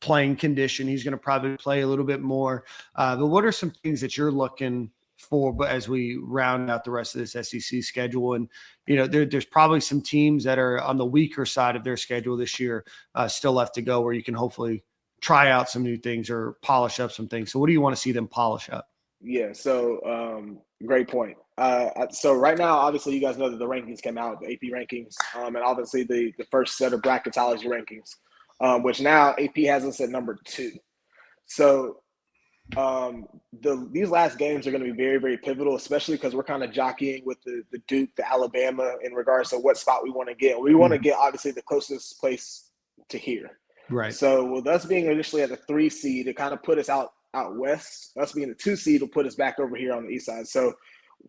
playing condition. He's going to probably play a little bit more. But what are some things that you're looking for as we round out the rest of this SEC schedule? And, there's probably some teams that are on the weaker side of their schedule this year still left to go where you can hopefully try out some new things or polish up some things. So what do you want to see them polish up? Yeah, so great point. So right now, obviously, you guys know that the rankings came out, the AP rankings, and obviously the first set of bracketology rankings, which now AP has us at number 2. So these last games are going to be very, very pivotal, especially because we're kind of jockeying with the Duke, the Alabama in regards to what spot we want to get. We want to get, obviously, the closest place to here. Right. So with us being initially at the 3 seed, it kind of put us out west. Us being the 2 seed will put us back over here on the east side. So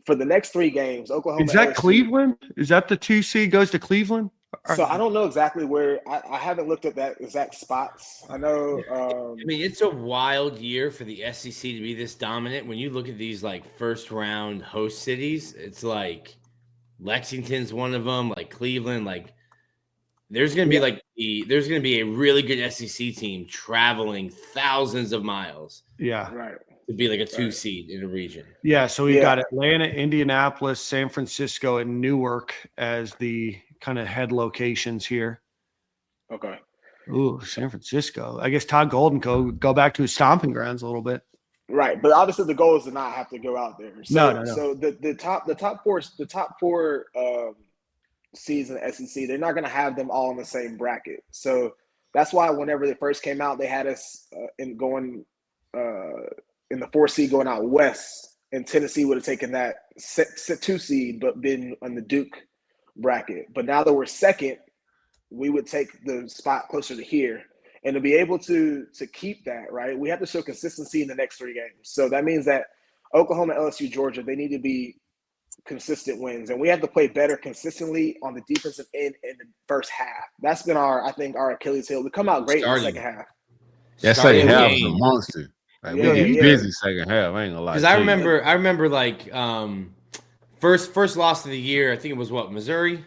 for the next 3 games, Oklahoma. Is that LSU, Cleveland? Is that the 2 seed goes to Cleveland? So I don't know exactly where. I haven't looked at that exact spots. I know. I mean, it's a wild year for the SEC to be this dominant. When you look at these like first round host cities, it's like Lexington's one of them, like Cleveland. Like there's going to be there's going to be a really good SEC team traveling thousands of miles. Yeah, right. To be like a 2 seed in a region. Yeah, so we've got Atlanta, Indianapolis, San Francisco, and Newark as the kind of head locations here. Okay. Ooh, San Francisco. I guess Todd Golden go back to his stomping grounds a little bit. Right, but obviously the goal is to not have to go out there. So, No. So the top four seeds in the SEC, they're not going to have them all in the same bracket. So that's why whenever they first came out, they had us in the 4 seed going out west, and Tennessee would have taken that 2 seed, but been on the Duke bracket. But now that we're second, we would take the spot closer to here. And to be able to keep that, right, we have to show consistency in the next 3 games. So that means that Oklahoma, LSU, Georgia, they need to be consistent wins. And we have to play better consistently on the defensive end in the first half. That's been our Achilles heel. We come out great in the second half. That second half was a monster. Like we get busy second half. I ain't gonna lie. Because I remember like first loss of the year. I think it was Missouri.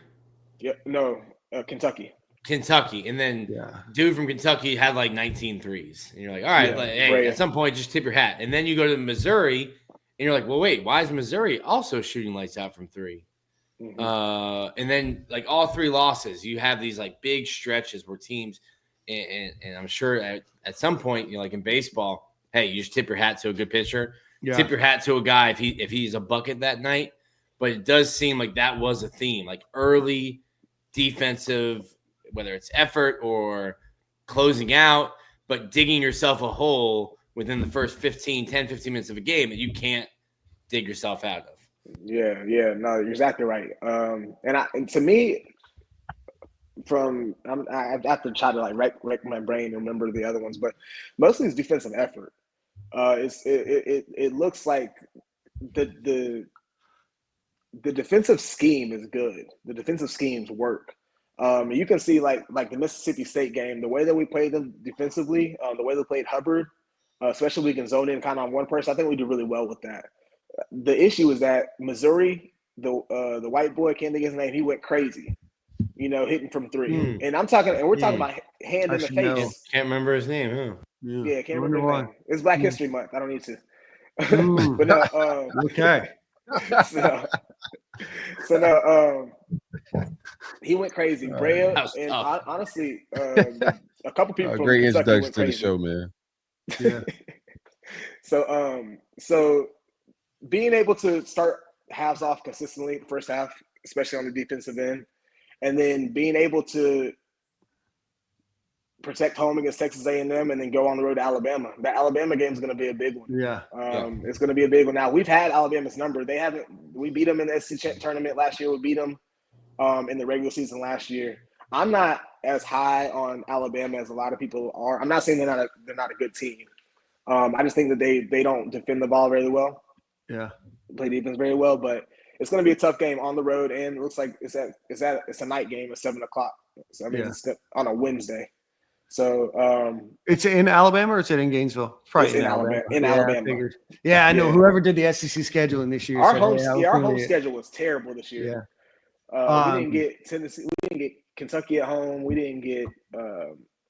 Yeah, no, Kentucky. And then dude from Kentucky had like 19 threes. And you're like, all right, hey, at some point just tip your hat. And then you go to Missouri and you're like, well, wait, why is Missouri also shooting lights out from 3? Mm-hmm. And then like all 3 losses, you have these like big stretches where teams and I'm sure at some point, you know, like in baseball, hey, you just tip your hat to a good pitcher. Yeah. Tip your hat to a guy if he's a bucket that night. But it does seem like that was a theme, like early defensive, whether it's effort or closing out, but digging yourself a hole within the first 10, 15 minutes of a game that you can't dig yourself out of. Yeah, no, you're exactly right. And to me, I have to try to like wreck my brain and remember the other ones, but mostly it's defensive effort. It looks like the defensive scheme is good. The defensive schemes work. You can see like the Mississippi State game, the way that we played them defensively, the way they played Hubbard, especially we can zone in kind of on one person. I think we do really well with that. The issue is that Missouri, the white boy, can't think of his name, he went crazy, you know, hitting from 3. And we're talking about hand in the face. Can't remember his name, huh? Yeah, can't remember his name. It's Black History Month. I don't need to. But no, okay. So no, he went crazy. Brea, and honestly, a couple people from great Kentucky introduction went to the crazy. show, man. Yeah. So being able to start halves off consistently, the first half, especially on the defensive end, and then being able to protect home against Texas A&M and then go on the road to Alabama. That Alabama game is going to be a big one. Yeah. It's going to be a big one. Now, we've had Alabama's number. We beat them in the SEC tournament last year. We beat them in the regular season last year. I'm not as high on Alabama as a lot of people are. I'm not saying they're not a good team. I just think that they don't defend the ball very well. Yeah. Play defense very well, but it's going to be a tough game on the road, and it looks like it's a night game at 7:00. So I mean, it's on a Wednesday. So it's in Alabama or is it in Gainesville? It's probably in Alabama. I know. Whoever did the SEC scheduling this year. Our home schedule was terrible this year. Yeah. We didn't get Tennessee. We didn't get Kentucky at home. We didn't get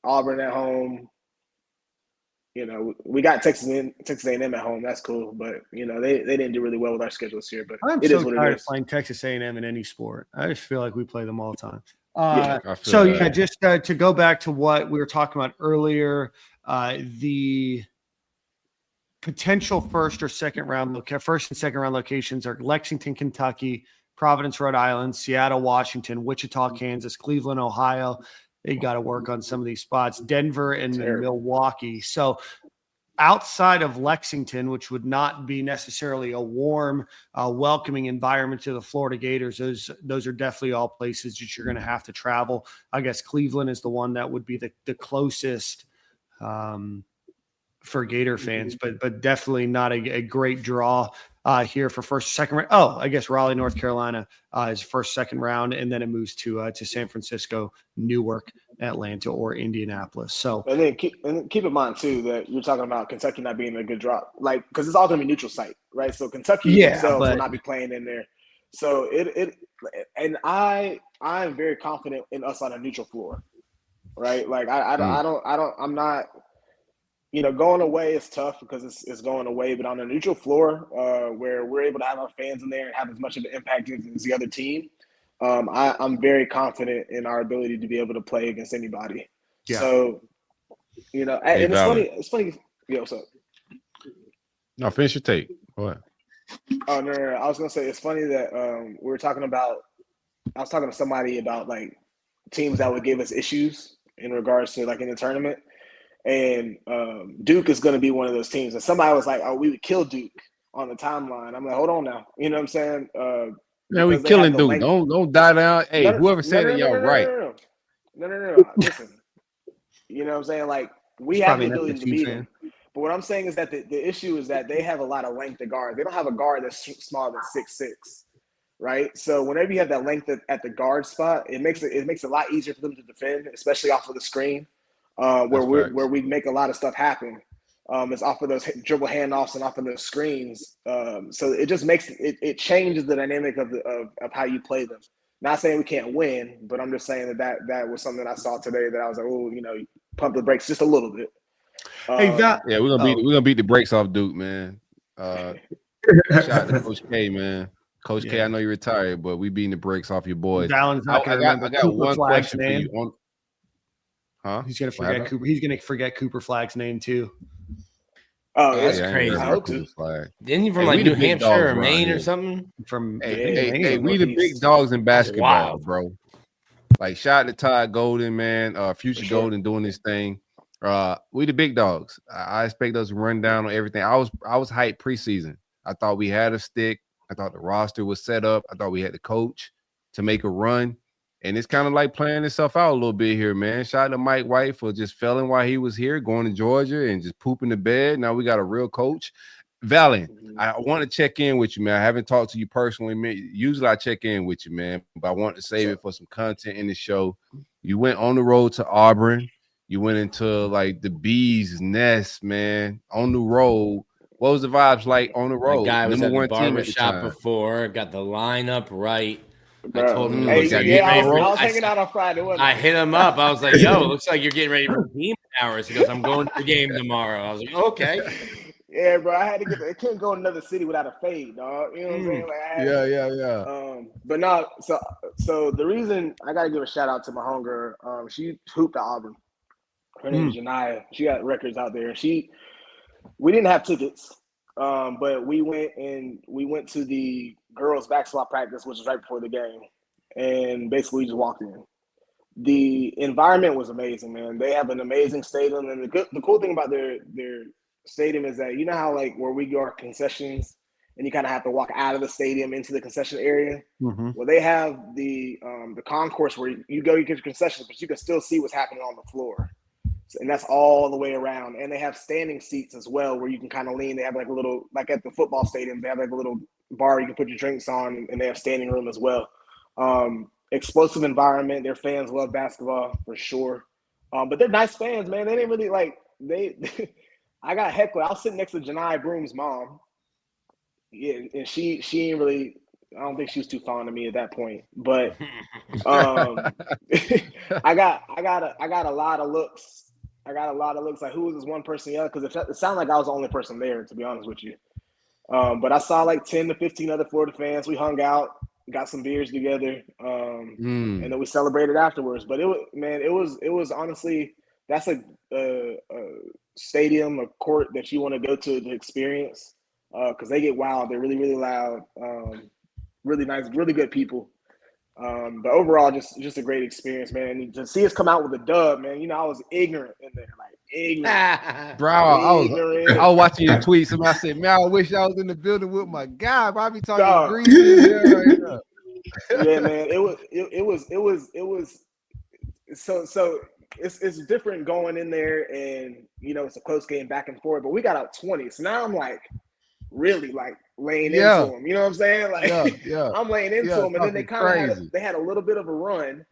Auburn at home. You know, we got Texas A&M at home. That's cool, but you know they didn't do really well with our schedule this year. But I'm it is what it is. Playing Texas A&M in any sport. I just feel like we play them all the time. Just to go back to what we were talking about earlier, the potential first and second round locations are Lexington, Kentucky, Providence, Rhode Island, Seattle, Washington, Wichita, Kansas, Cleveland, Ohio. They got to work on some of these spots. Denver and Milwaukee. So outside of Lexington, which would not be necessarily a warm, welcoming environment to the Florida Gators, those are definitely all places that you're going to have to travel. I guess Cleveland is the one that would be the closest for Gator fans, but definitely not a great draw here for first, second round. Oh, I guess Raleigh, North Carolina is first, second round, and then it moves to San Francisco, Newark, Atlanta, or Indianapolis. So, and then keep in mind too that you're talking about Kentucky not being a good drop, like because it's all going to be neutral site, right? So Kentucky themselves will not be playing in there. So I'm very confident in us on a neutral floor, right? Like I'm not. Going away is tough because it's going away, but on a neutral floor where we're able to have our fans in there and have as much of an impact as the other team, I'm very confident in our ability to be able to play against anybody. Yeah. So, and it's funny. Yeah, what's up? No, finish your take. Go ahead. Oh, no. I was going to say, it's funny that I was talking to somebody about like teams that would give us issues in regards to like in the tournament. And Duke is going to be one of those teams. And somebody was like, "Oh, we would kill Duke on the timeline." I'm like, "Hold on now." You know what I'm saying? Yeah, we killing Duke. Don't die down. Hey, whoever said it, y'all right. No. Listen, you know what I'm saying? Like we have the ability to beat them. But what I'm saying is that the issue is that they have a lot of length to guard. They don't have a guard that's smaller than 6'6", right? So whenever you have that length at the guard spot, it makes it a lot easier for them to defend, especially off of the screen. Where we make a lot of stuff happen. It's off of those dribble handoffs and off of those screens. So it just makes it changes the dynamic of how you play them. Not saying we can't win, but I'm just saying that was something I saw today that I was like, pump the brakes just a little bit. We're gonna beat the brakes off Duke, man. Shout out to Coach K, man. Coach K, I know you're retired, but we beating the brakes off your boys. I got one question for you. Huh? He's gonna forget Cooper. He's gonna forget Cooper Flag's name too. Oh, that's crazy. Didn't you from New Hampshire or Maine or something? We the big dogs in basketball, bro. Like shout out to Todd Golden, man. Future Golden doing this thing. We the big dogs. I expect us to run down on everything. I was hyped preseason. I thought we had a stick. I thought the roster was set up. I thought we had the coach to make a run. And it's kind of like playing itself out a little bit here, man. Shout out to Mike White for just failing while he was here, going to Georgia and just pooping the bed. Now we got a real coach. Valen, I want to check in with you, man. I haven't talked to you personally, man. Usually I check in with you, man, but I want to save it for some content in the show. You went on the road to Auburn. You went into like the bee's nest, man, on the road. What was the vibes like on the road? The guy was at the barbershop before, got the lineup right. I told him, I was hanging out on Friday. I hit him up. I was like, "Yo, it looks like you're getting ready for team hours." He goes, "I'm going to the game tomorrow." I was like, "Okay." Yeah, bro. I had to I couldn't go to another city without a fade, dog. You know what I'm saying? Like, yeah. But no, so the reason I got to give a shout out to my homegirl. She hooped at Auburn. Her name is Janiyah. She got records out there. We didn't have tickets, but we went to the girls' basketball practice, which was right before the game, and basically we just walked in. The environment was amazing, man. They have an amazing stadium, and the cool thing about their stadium is that how like where we go our concessions, and you kind of have to walk out of the stadium into the concession area. Mm-hmm. Well, they have the concourse where you go, you get your concessions, but you can still see what's happening on the floor. And that's all the way around. And they have standing seats as well where you can kind of lean. They have like a little, like at the football stadium, they have like a little bar you can put your drinks on, and they have standing room as well. Explosive environment. Their fans love basketball for sure. But they're nice fans, man. They didn't really I got heckled. I was sitting next to Janiyah Broom's mom. Yeah, and she ain't really, I don't think she was too fond of me at that point. But I got a lot of looks. Like, who was this one person yelling? Because it sounded like I was the only person there, to be honest with you. But I saw like 10 to 15 other Florida fans. We hung out, got some beers together, and then we celebrated afterwards. But it was honestly, that's a stadium, a court that you want to go to experience, because they get wild. They're really, really loud, really nice, really good people. But overall, just a great experience, man. And to see us come out with a dub, man, I was ignorant in there, like Ignorant. Bro, I was watching your tweets and I said, man, I wish I was in the building with my guy. Bro, I be talking greasy right now. Yeah, man. It was so it's different going in there and it's a close game back and forth, but we got up 20. So now I'm like really like laying into them. You know what I'm saying? Like I'm laying into them, and then they kind of had a little bit of a run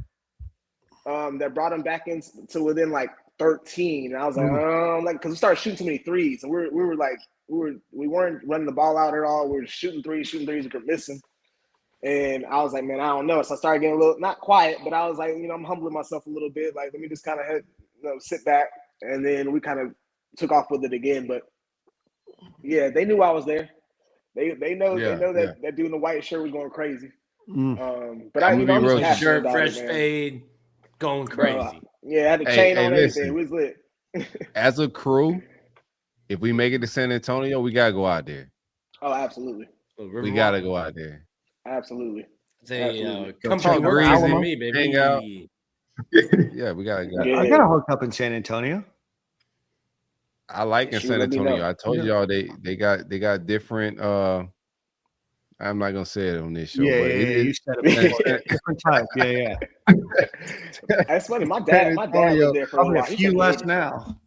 that brought them back into within like 13. And I was like, because we started shooting too many threes, and we weren't running the ball out at all. We were shooting threes, we were missing. And I was like, man, I don't know. So I started getting a little, not quiet, but I was like, I'm humbling myself a little bit. Like, let me just kind of sit back. And then we kind of took off with it again. But yeah, they knew I was there. They know that dude in the white shirt was going crazy. But I'm real shirt, fresh fade, going crazy. I had the chain on everything. It was lit. As a crew, if we make it to San Antonio, we gotta go out there. Oh, absolutely. We gotta go out there. Absolutely. Come to greasy with me, baby. Hang out. Yeah, we gotta go. I got a hook up in San Antonio. I like in San Antonio. I told y'all they got different. I'm not gonna say it on this show. You said it. Different type. Yeah. That's funny. My dad lived there for a while. A few less now.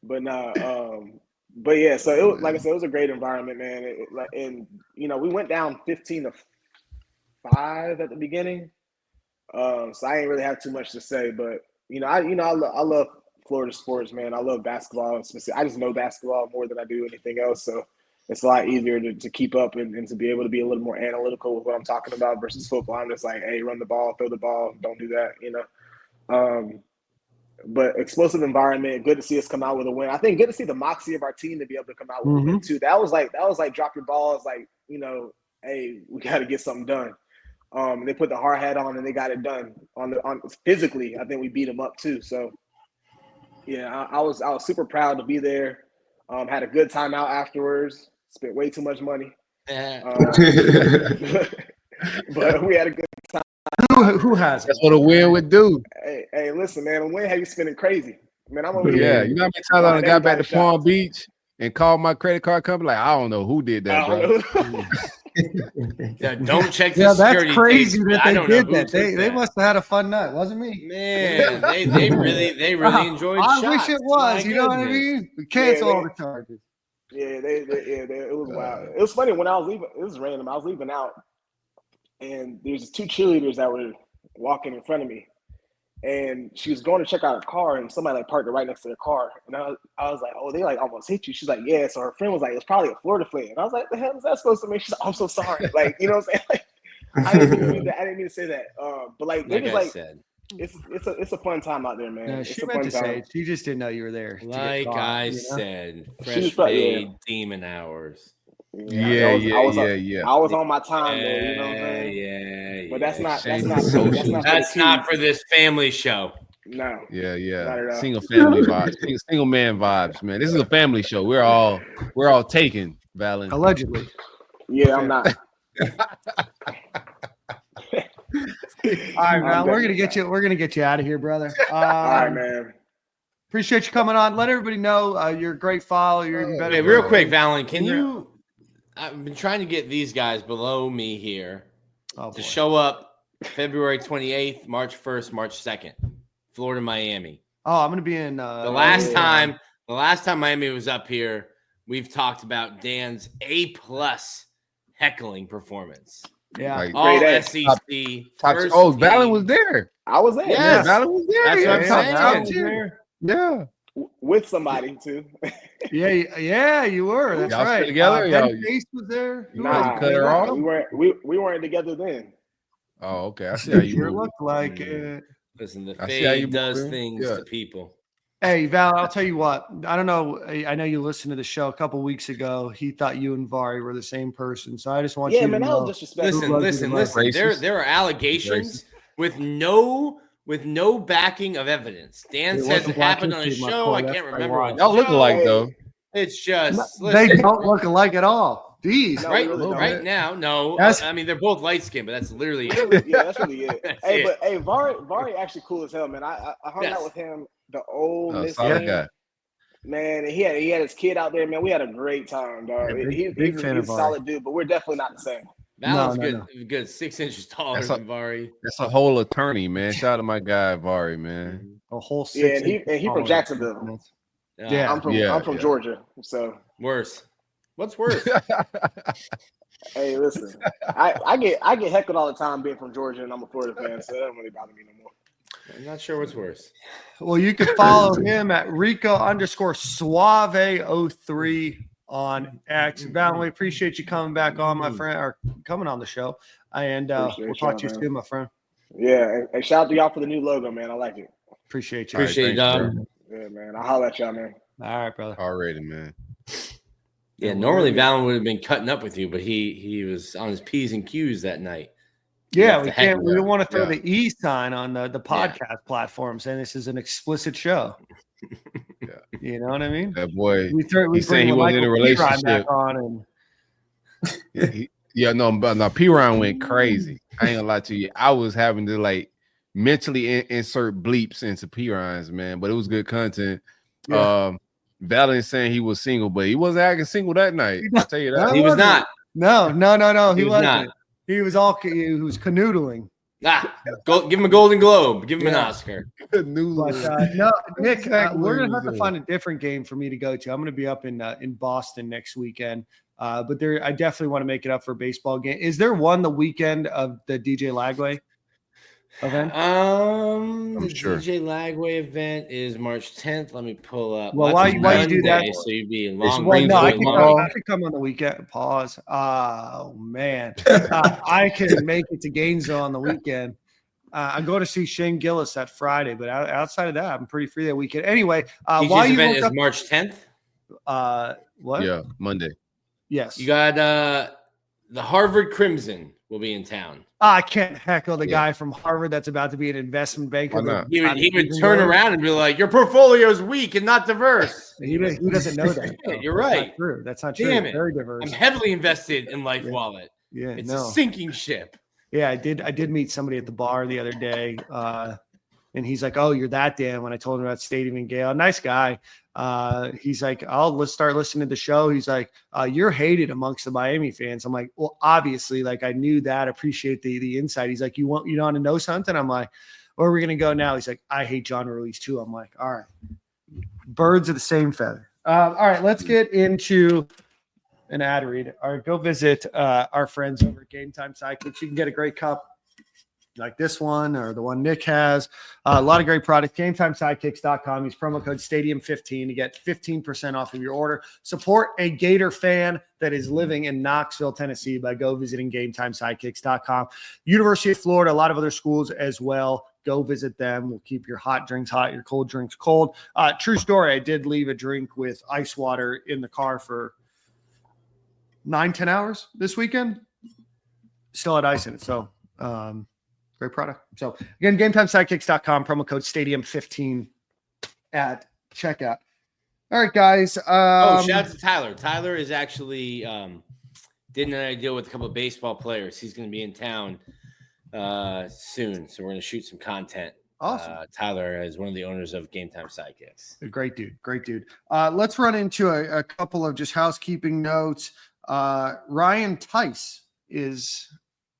But no, but yeah. So it was, like I said, it was a great environment, man. And we went down 15-5 at the beginning. So I ain't really have too much to say, but I love Florida sports, man. I love basketball. I just know basketball more than I do anything else. So it's a lot easier to keep up and to be able to be a little more analytical with what I'm talking about versus football. I'm just like, hey, run the ball, throw the ball, don't do that, But explosive environment, good to see us come out with a win. I think good to see the moxie of our team to be able to come out with a win too. That was like drop your balls, like, hey, we got to get something done. They put the hard hat on and they got it done on physically. I think we beat them up too. So yeah, I was super proud to be there. Had a good time out afterwards. Spent way too much money. But we had a good time. Who has it? That's what a win would do. Hey, listen, man, a win had you spending crazy. Man, I'm over here. Yeah, you know how many times I got back to Palm Beach and called my credit card company? Like, I don't know who did that, bro. Yeah, don't check the security. That's crazy that they did that. They They must have had a fun night, wasn't me? Man, they really enjoyed. I shots. wish it was. You know what I mean? We cancel all the charges. Yeah, it was wild. It was funny when I was leaving. It was random. I was leaving out, and there's two cheerleaders that were walking in front of me, and she was going to check out her car, and somebody like parked it right next to their car, and I was like, oh, they like almost hit you. She's like, yeah. So her friend was like, it's probably a Florida flag, and I was like, the hell is that supposed to mean? She's like, I'm so sorry. Like, you know what I'm saying? Like, I didn't mean to say that. But like, it was like. It's a fun time out there, man. No, she meant to say it. She just didn't know you were there. Like I said, fresh fade, demon hours. Yeah. I was on my time, though. You know what I'm saying? Yeah. But that's not for this family show. No. Yeah. Single family vibes, single man vibes, man. This is a family show. We're all taken, Valen. Allegedly. Yeah, I'm not. All right, man. We're gonna get you out of here, brother. All right, man. Appreciate you coming on. Let everybody know you're a great follower. You're even better. Hey, real quick, Valen, can you? I've been trying to get these guys below me here to show up February 28th, March 1st, March 2nd, Florida, Miami. Oh, I'm gonna be in. The last time Miami was up here, we've talked about Dan's A+ heckling performance. Yeah, like, all SEC. Valen was there. I was there. Yeah, Valen was there. That's what I'm saying. Yeah, with somebody too. yeah, you were. That's y'all right. Together, Face was there. Nah, cut her off. We weren't together then. Oh, okay. I see how you looked like it. Listen, the fade does things to people. Hey, Val, I'll tell you what. I don't know. I know you listened to the show a couple weeks ago. He thought you and Vari were the same person. So I just want you to know. Yeah, man, that was disrespectful. Listen. There are allegations with no backing of evidence. Dan says it happened on his show. I can't remember. Y'all look alike, though. It's just they don't look alike at all. Geez. No, right, we really right don't. now, no. That's- I mean, they're both light skinned, but that's literally Yeah, that's really it. That's Hey, it. but hey, Vari actually cool as hell, man. I hung Yes. out with him the old Miss solid game. guy. Man, and he had his kid out there, man. We had a great time, dog. Yeah, big fan of he's a Vari. solid dude, but we're definitely not the same. Valen's No. good 6 inches taller That's than Vari. That's a whole attorney, man. Shout out to my guy Vari, man. A whole 6 Yeah, and he inches from taller. Jacksonville. Yeah. I'm from Georgia, so Worse. What's worse? hey, listen, I get heckled all the time being from Georgia, and I'm a Florida fan, so that don't really bother me no more. I'm not sure what's worse. Well, you can follow him at Rico_Suave03 on X. Val, we appreciate you coming back on, my friend, or coming on the show. And we'll talk to you soon, my friend. Yeah, and shout out to y'all for the new logo, man. I like it. Appreciate you. Appreciate it, dog. Yeah, man. I'll holler at y'all, man. All right, brother. Already, man. Yeah, normally Valen would have been cutting up with you, but he was on his P's and Q's that night. Yeah, Left we the heck can't. We yeah. don't want to throw Yeah. the E sign on the podcast platform, saying this is an explicit show. Yeah. You know what I mean? That boy. We He said he wasn't in a relationship. back on and No, P-Ron went crazy. I ain't gonna lie to you. I was having to like mentally insert bleeps into P-Rons, man, but it was good content. Yeah. Valen saying he was single, but he wasn't acting single that night. I'll tell you that. He was not. No. He was wasn't. not. He was canoodling. Give him a Golden Globe. Give him an Oscar. But no, Nick, we're gonna have to find a different game for me to go to. I'm gonna be up in Boston next weekend. But I definitely want to make it up for a baseball game. Is there one the weekend of the DJ Lagway event? The sure. DJ Lagway event is March 10th. Let me pull up. Well, That's why you do that? Monday, so you'd be in It's long Well, range. no, I Greenville. can come on the weekend. Pause. Oh man, I can make it to Gainesville on the weekend. I'm going to see Shane Gillis that Friday, but outside of that, I'm pretty free that weekend. Anyway, DJ's why you event woke is up? March 10th. What? Yeah, Monday. Yes. You got the Harvard Crimson will be in town. I can't heckle the guy from Harvard that's about to be an investment banker. Why not? He would turn around and be like, "Your portfolio is weak and not diverse." He doesn't know that. Shit, you're That's right. not true. That's not true. Damn it. Very diverse. I'm heavily invested in Life Wallet. Yeah, It's no. a sinking ship. Yeah, I did meet somebody at the bar the other day, and he's like, "Oh, you're that Dan." When I told him about Stadium and Gale, nice guy. He's like, let's start listening to the show. He's like, you're hated amongst the Miami fans. I'm like, well, obviously, like I knew that. Appreciate the insight. He's like, you want to know something? I'm like, where are we gonna go now? He's like, I hate John Ruiz too. I'm like, all right, birds of the same feather. All right, let's get into an ad read. All right, go visit our friends over at Game Time Sidekicks. You can get a great cup like this one or the one Nick has. A lot of great products. GameTimeSidekicks.com. Use promo code Stadium15 to get 15% off of your order. Support a Gator fan that is living in Knoxville, Tennessee by go visiting GameTimeSidekicks.com. University of Florida, a lot of other schools as well. Go visit them. We'll keep your hot drinks hot, your cold drinks cold. True story, I did leave a drink with ice water in the car for 9-10 hours this weekend. Still had ice in it. So, great product. So again, GameTimeSidekicks.com, promo code Stadium15 at checkout. All right, guys. Shout out to Tyler. Tyler is actually did an deal with a couple of baseball players. He's going to be in town soon, so we're going to shoot some content. Awesome. Tyler is one of the owners of Game Time Sidekicks. Great dude. Let's run into a couple of just housekeeping notes. Ryan Tice is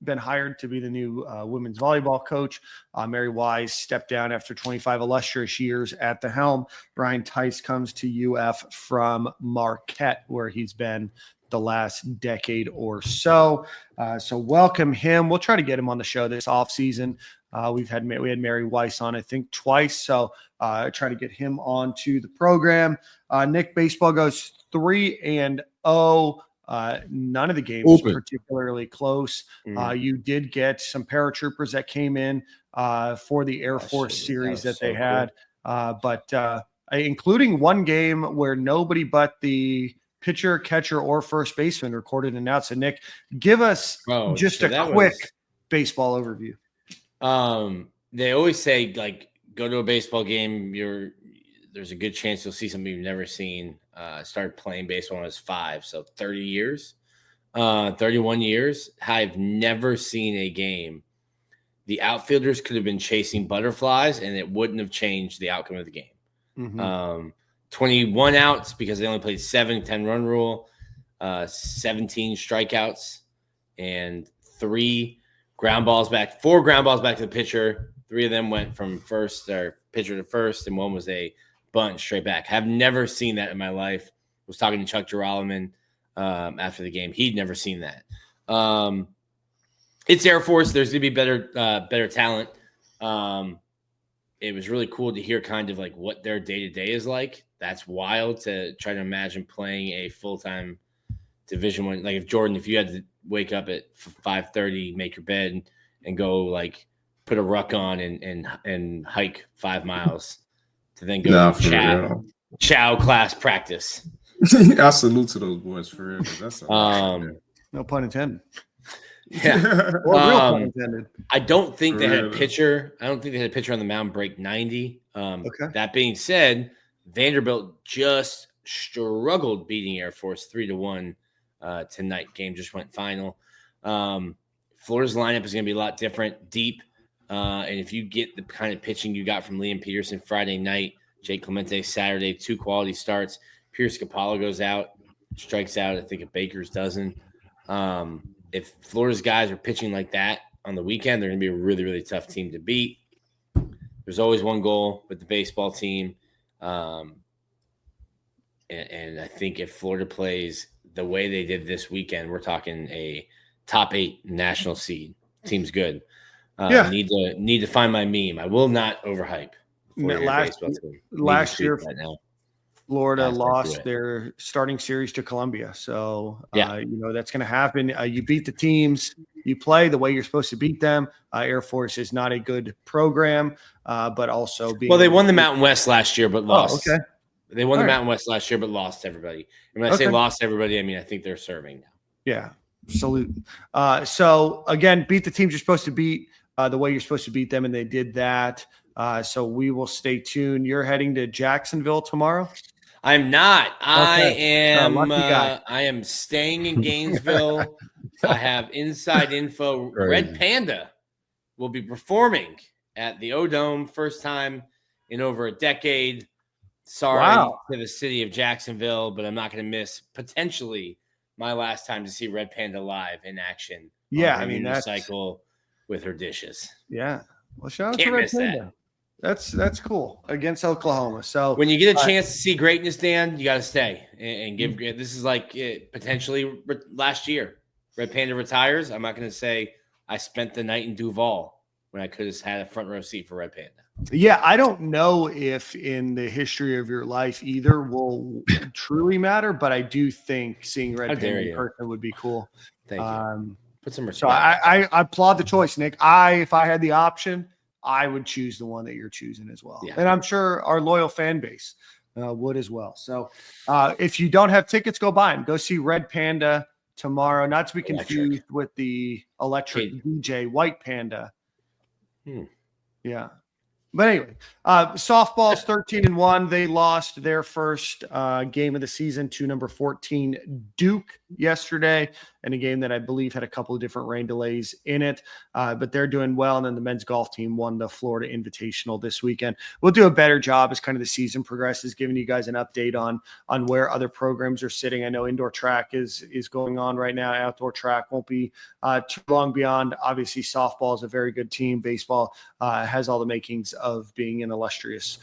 been hired to be the new women's volleyball coach. Mary Wise stepped down after 25 illustrious years at the helm. Ryan Tice comes to UF from Marquette, where he's been the last decade or so. So welcome him. We'll try to get him on the show this offseason. We had Mary Weiss on, I think, twice. So try to get him onto the program. Nick, baseball goes 3-0. None of the games particularly close. You did get some paratroopers that came in for the Air Force series that they had, but including one game where nobody but the pitcher, catcher, or first baseman recorded an out. So, Nick, give us just a quick baseball overview. They always say, like, go to a baseball game. There's a good chance you'll see something you've never seen. Started playing baseball when I was 5, so 30 years. 31 years, I've never seen a game. The outfielders could have been chasing butterflies, and it wouldn't have changed the outcome of the game. Mm-hmm. 21 outs because they only played 10-run rule, 17 strikeouts, and 4 ground balls back to the pitcher. 3 of them went from pitcher to first, and 1 was a bunt straight back. Have never seen that in my life. Was talking to Chuck Girolman after the game. He'd never seen that. It's Air Force. There's going to be better talent. It was really cool to hear kind of like what their day-to-day is like. That's wild to try to imagine playing a full-time Division I. Like if you had to wake up at 5:30, make your bed, and go like put a ruck on and hike 5 miles to then go chow class practice. I salute to those boys for real. That's no pun intended. Yeah. Or real pun intended. I don't think they had a pitcher. I don't think they had a pitcher on the mound break 90. Okay. That being said, Vanderbilt just struggled beating Air Force 3-1 tonight. Game just went final. Florida's lineup is going to be a lot different, deep. And if you get the kind of pitching you got from Liam Peterson Friday night, Jake Clemente Saturday, 2 quality starts. Pierce Capallo goes out, strikes out, I think, a Baker's dozen. If Florida's guys are pitching like that on the weekend, they're going to be a really, really tough team to beat. There's always one goal with the baseball team. And I think if Florida plays the way they did this weekend, we're talking a top 8 national seed. Team's good. Need to find my meme. I will not overhype. Last year, Florida lost their starting series to Columbia. So, that's going to happen. You beat the teams you play the way you're supposed to beat them. Air Force is not a good program, but also they won the Mountain West last year, but lost. Oh, okay. They won the Mountain West last year, but lost everybody. And when I say lost everybody, I mean I think they're serving now. Yeah, salute. So, again, beat the teams you're supposed to beat the way you're supposed to beat them, and they did that. So we will stay tuned. You're heading to Jacksonville tomorrow? I'm not. Okay. I am staying in Gainesville. I have inside info. Crazy. Red Panda will be performing at the O-Dome, first time in over a decade. Sorry to the city of Jacksonville, but I'm not going to miss potentially my last time to see Red Panda live in action. Yeah, I mean that's unicycle with her dishes. Yeah, well, shout out to Red Panda. That's cool against Oklahoma. So when you get a chance to see greatness, Dan, you got to stay and give. This is like potentially last year. Red Panda retires. I'm not going to say I spent the night in Duval when I could have had a front row seat for Red Panda. Yeah, I don't know if in the history of your life either will truly matter, but I do think seeing Red Panda in person would be cool. Thank you. Put some respect. So I applaud the choice, Nick. If I had the option, I would choose the one that you're choosing as well. Yeah. And I'm sure our loyal fan base would as well. So if you don't have tickets, go buy them. Go see Red Panda tomorrow. Not to be confused with the electric DJ White Panda. Yeah. But anyway, softball's 13-1. They lost their first game of the season to number 14 Duke yesterday, in a game that I believe had a couple of different rain delays in it. But they're doing well. And then the men's golf team won the Florida Invitational this weekend. We'll do a better job as kind of the season progresses, giving you guys an update on where other programs are sitting. I know indoor track is going on right now. Outdoor track won't be too long beyond. Obviously, softball is a very good team. Baseball has all the makings of being an illustrious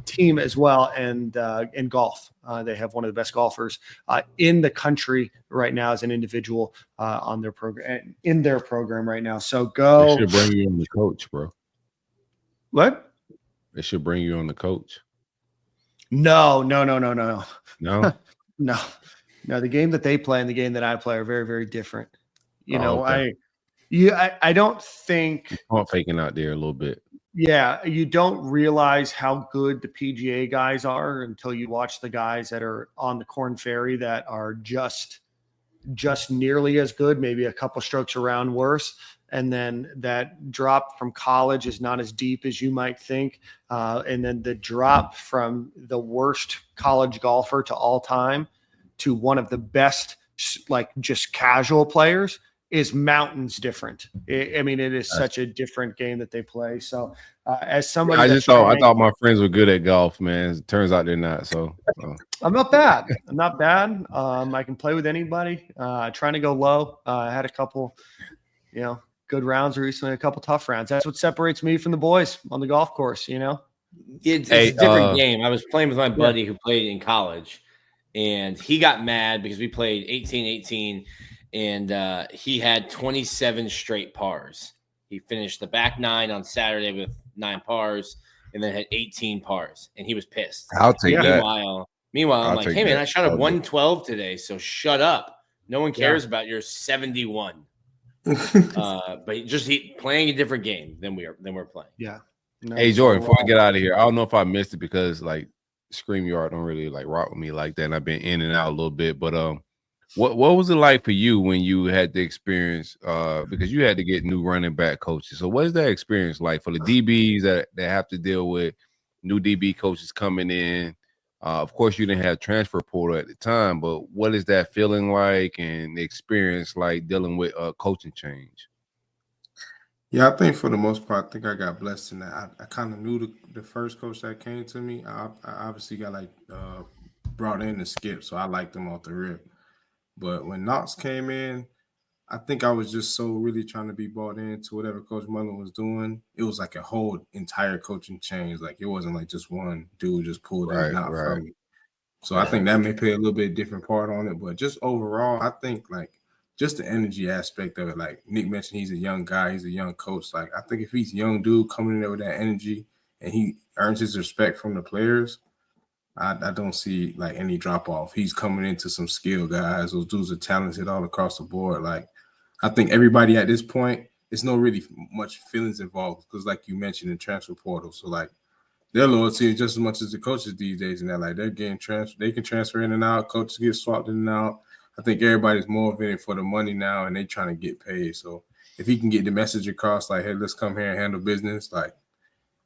team as well. And in golf, they have one of the best golfers in the country right now as an individual on their program, in their program right now. So go. They should bring you on the coach, bro. What? They should bring you on the coach. No. No? No. The game that they play and the game that I play are very, very different. I don't think I'm faking out there a little bit. Yeah, you don't realize how good the PGA guys are until you watch the guys that are on the Korn Ferry that are just nearly as good, maybe a couple strokes around worse. And then that drop from college is not as deep as you might think. And then the drop from the worst college golfer to all time to one of the best like just casual players is mountains different. It is such a different game that they play. So as somebody I thought my friends were good at golf, man. It turns out they're not. So I'm not bad. I can play with anybody. Trying to go low. I had a couple, good rounds recently, a couple tough rounds. That's what separates me from the boys on the golf course, It's a different game. I was playing with my buddy who played in college, and he got mad because we played 18-18, and he had 27 straight pars. He finished the back 9 on Saturday with 9 pars, and then had 18 pars, and he was pissed. I'll take that. Meanwhile, I'm like, hey, man, I shot a 112 today, so shut up. No one cares about your 71. But just playing a different game than we're playing. Yeah. No, hey, Jordan, before I get out of here, I don't know if I missed it because, like, StreamYard don't really, like, rock with me like that, and I've been in and out a little bit, but what was it like for you when you had the experience because you had to get new running back coaches? So what is that experience like for the DBs that have to deal with new DB coaches coming in? Of course, you didn't have transfer portal at the time, but what is that feeling like and the experience like dealing with a coaching change? Yeah, I think for the most part, I think I got blessed in that. I kind of knew the first coach that came to me. I obviously got brought in to Skip, so I liked him off the rip. But when Knox came in, I think I was just so really trying to be bought into whatever Coach Mullen was doing. It was like a whole entire coaching change. Like it wasn't like just one dude just pulled in and out from me. So I think that may play a little bit different part on it. But just overall, I think like just the energy aspect of it. Like Nick mentioned, he's a young guy. He's a young coach. Like I think if he's a young dude coming in there with that energy and he earns his respect from the players, I don't see like any drop off. He's coming into some skill guys. Those dudes are talented all across the board. Like I think everybody at this point, there's no really much feelings involved because like you mentioned in transfer portal. So like their loyalty is just as much as the coaches these days, and that like they're getting transferred. They can transfer in and out. Coaches get swapped in and out. I think everybody's more in it for the money now, and they trying to get paid. So if he can get the message across, like, hey, let's come here and handle business, like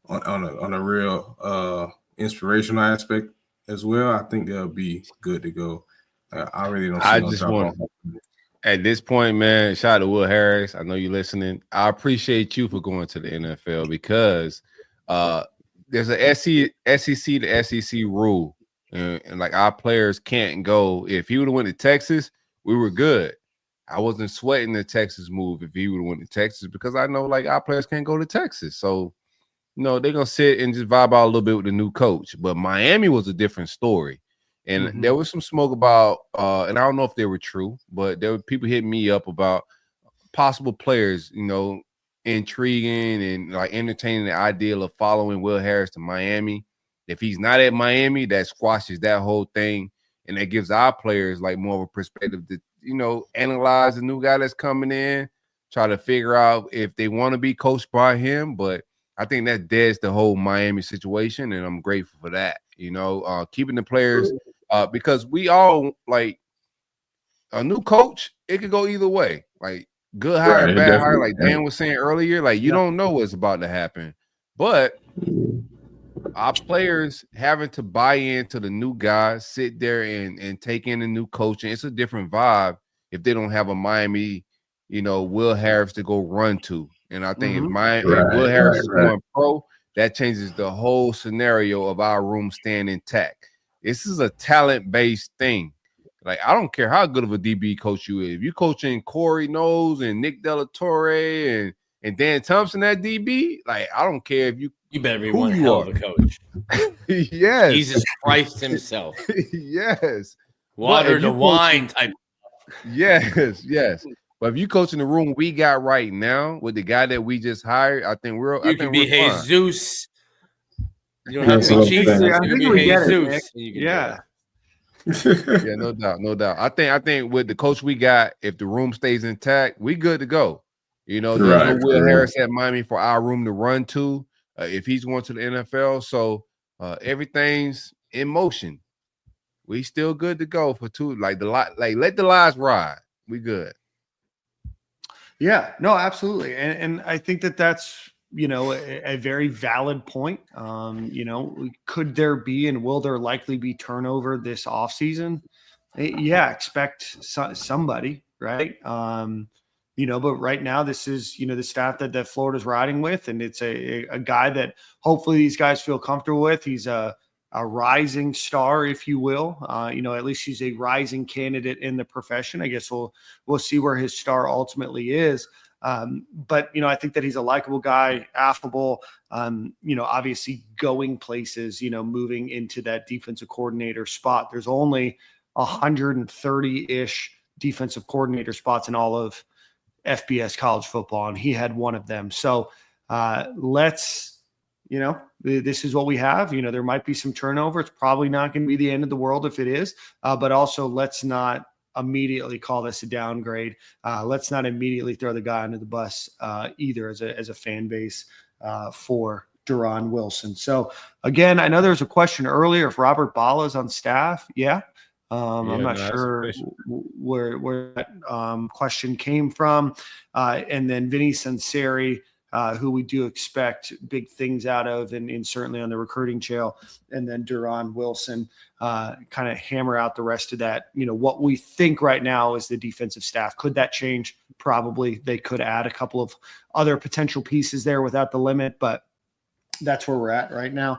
on a real inspirational aspect as well, I think they'll be good to go. I really don't see I no just drop want off. at this point, man, shout out to Will Harris. I know you're listening. I appreciate you for going to the NFL because there's a SEC to SEC rule. And like our players can't go. If he would have went to Texas, we were good. I wasn't sweating the Texas move if he would have went to Texas because I know like our players can't go to Texas. So, they're going to sit and just vibe out a little bit with the new coach. But Miami was a different story. And there was some smoke about, and I don't know if they were true, but there were people hitting me up about possible players, intriguing and like entertaining the idea of following Will Harris to Miami. If he's not at Miami, that squashes that whole thing. And that gives our players like more of a perspective to, analyze the new guy that's coming in, try to figure out if they want to be coached by him. But I think that deads the whole Miami situation, and I'm grateful for that. Keeping the players because we all like a new coach. It could go either way. Like good hire, bad hire. Like Dan was saying earlier, like you don't know what's about to happen, but our players having to buy into the new guys, sit there and take in the new coaching. It's a different vibe if they don't have a Miami, Will Harris to go run to. And I think if Will Harris is going pro, that changes the whole scenario of our room staying intact. This is a talent-based thing. Like, I don't care how good of a DB coach you is. If you're coaching Corey Knowles and Nick Delatorre and Dan Thompson at DB, like, I don't care if you better be one hell of a coach. Yes. Jesus Christ himself. Yes. Water to wine type. Yes. But if you coaching the room we got right now with the guy that we just hired, I think we're Jesus. You don't have to be Jesus. I think we get it. Yeah, no doubt. I think with the coach we got, if the room stays intact, we good to go. There's no Will Harris at Miami for our room to run to if he's going to the NFL. So everything's in motion. We still good to go for two. Like let the lies ride. We good. Yeah, no, absolutely. And I think that's, a very valid point. Could there be and will there likely be turnover this offseason? Yeah, expect somebody, right? But right now this is, the staff that Florida's riding with, and it's a guy that hopefully these guys feel comfortable with. He's a rising star, if you will. At least he's a rising candidate in the profession. I guess we'll see where his star ultimately is. But I think that he's a likable guy, affable, obviously going places, moving into that defensive coordinator spot. There's only 130-ish defensive coordinator spots in all of FBS college football, and he had one of them. So this is what we have. There might be some turnover. It's probably not going to be the end of the world if it is, but also let's not immediately call this a downgrade. Let's not immediately throw the guy under the bus either as a fan base for Deron Wilson. So again, I know there was a question earlier if Robert Bala is on staff. Yeah. I'm not sure where that question came from. And then Vinny Sanseri, who we do expect big things out of and certainly on the recruiting trail. And then Deron Wilson, kind of hammer out the rest of that. What we think right now is the defensive staff. Could that change? Probably. They could add a couple of other potential pieces there without the limit, but that's where we're at right now.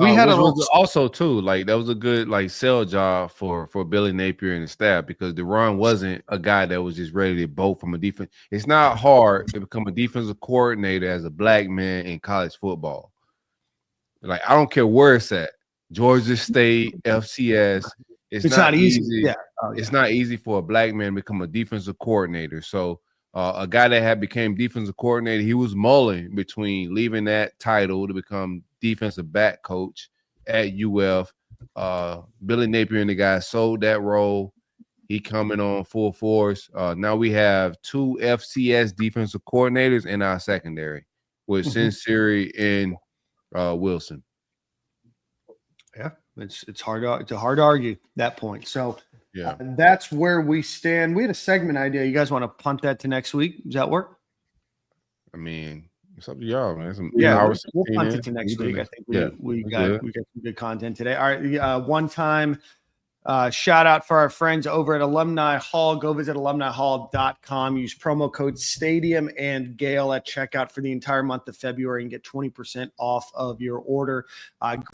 We had also too, like that was a good sell job for Billy Napier and the staff, because Deron wasn't a guy that was just ready to bolt from a defense. It's not hard to become a defensive coordinator as a black man in college football. Like, I don't care where it's at, Georgia State, FCS. It's not easy. Yeah. Oh, yeah. It's not easy for a black man to become a defensive coordinator. So a guy that had became defensive coordinator, he was mulling between leaving that title to become defensive back coach at UF. Billy Napier and the guy sold that role. He coming on full force. Now we have 2 FCS defensive coordinators in our secondary with Sanseri and Wilson. Yeah, it's hard to argue that point. So yeah, that's where we stand. We had a segment idea. You guys want to punt that to next week? Does that work? I mean, it's up to y'all, man. We'll punt it to next week. I think we got some good content today. All right, one time shout out for our friends over at Alumni Hall. Go visit alumnihall.com. Use promo code Stadium and Gale at checkout for the entire month of February and get 20% off of your order.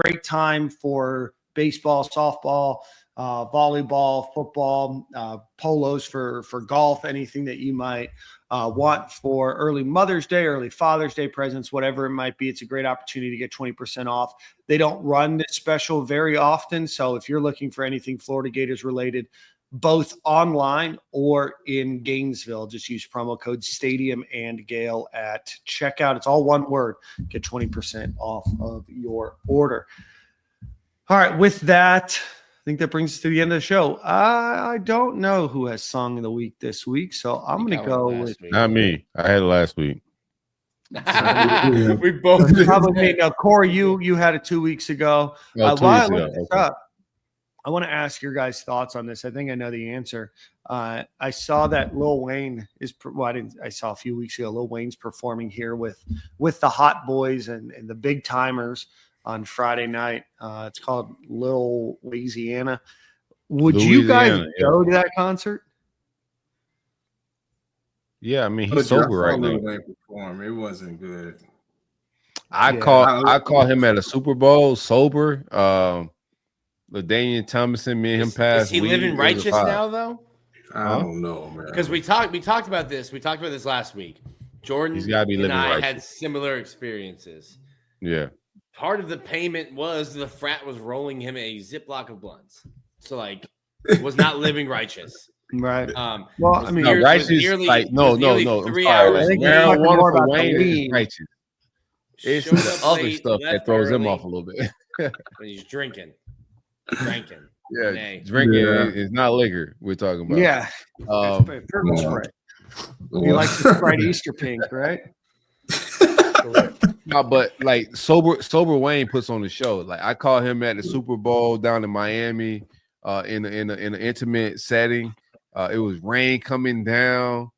Great time for baseball, softball, volleyball, football, polos for golf, anything that you might want for early Mother's Day, early Father's Day presents, whatever it might be. It's a great opportunity to get 20% off. They don't run this special very often. So if you're looking for anything Florida Gators related, both online or in Gainesville, just use promo code Stadium and Gale at checkout. It's all one word. Get 20% off of your order. All right. With that, I think that brings us to the end of the show. I don't know who has song of the week this week, so I'm going to go with – Not me. I had it last week. We both probably – now, Corey, you had it 2 weeks ago. No, 2 weeks ago. I want to ask your guys' thoughts on this. I think I know the answer. I saw that Lil Wayne is – I saw a few weeks ago Lil Wayne's performing here with the Hot Boys and the Big Timers on Friday night. It's called Little Louisiana. Would you guys go to that concert? Yeah, I mean, he's sober right now. It wasn't good. I caught him at a Super Bowl sober. LaDainian Thomason, me and him passed. Is he living righteous now, though? I don't know, man. Because we talked about this. We talked about this last week. Jordan and I had similar experiences. Yeah. Part of the payment was the frat was rolling him a Ziploc of blunts. So, was not living righteous. Right. Well, I mean, righteous, no. 3 hours. I think marijuana for Wayne is righteous. It's the other stuff that throws him off a little bit. When he's drinking. Yeah, drinking is not liquor we're talking about. Yeah. Purple spray. He likes to Sprite Easter pink, right? No, but sober Wayne puts on the show. I caught him at the Super Bowl down in Miami, in an intimate setting. It was rain coming down.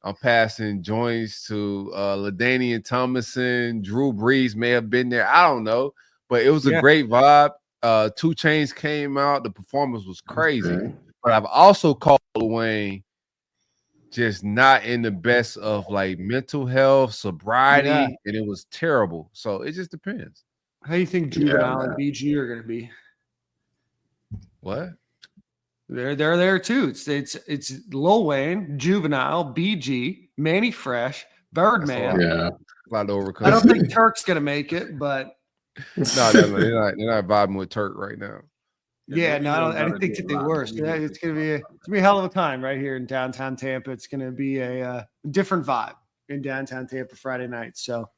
I'm passing joints to LaDainian Thomason. Drew Brees may have been there. I don't know, but it was a great vibe. 2 Chainz came out. The performance was crazy. But I've also called Wayne just not in the best of like mental health, sobriety, and it was terrible. So it just depends. How do you think Juvenile and BG are going to be? What? They're there too. It's Lil Wayne, Juvenile, BG, Manny Fresh, Birdman. Yeah. I don't think Turk's going to make it, but no, they're not vibing with Turk right now. Yeah, no, I don't think that they were. Yeah, it's gonna be a hell of a time right here in downtown Tampa. It's gonna be a different vibe in downtown Tampa Friday night. So,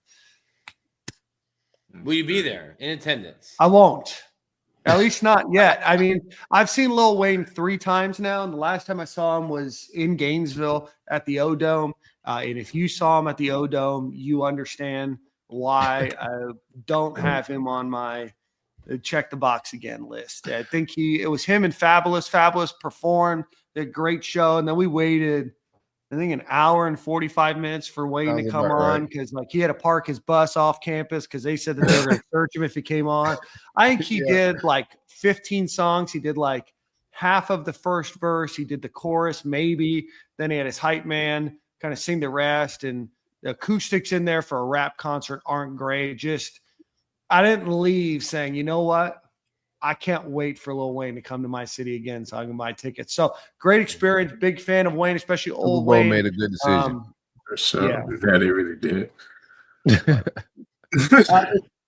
will you be there in attendance? I won't. At least not yet. I mean, I've seen Lil Wayne 3 times now, and the last time I saw him was in Gainesville at the O-Dome. And if you saw him at the O-Dome, you understand why I don't have him on my check the box again list. I think it was him and Fabulous. Fabulous performed a great show, and then we waited, I think, an hour and 45 minutes for Wayne to come on because like he had to park his bus off campus because they said that they were going to search him if he came on. I think he did like 15 songs. He did like half of the first verse. He did the chorus maybe. Then he had his hype man kind of sing the rest, and the acoustics in there for a rap concert aren't great. Just I didn't leave saying, you know what? I can't wait for Lil Wayne to come to my city again so I can buy tickets. So great experience. Big fan of Wayne, especially old Wayne. Made a good decision. For sure. Yeah, they really did.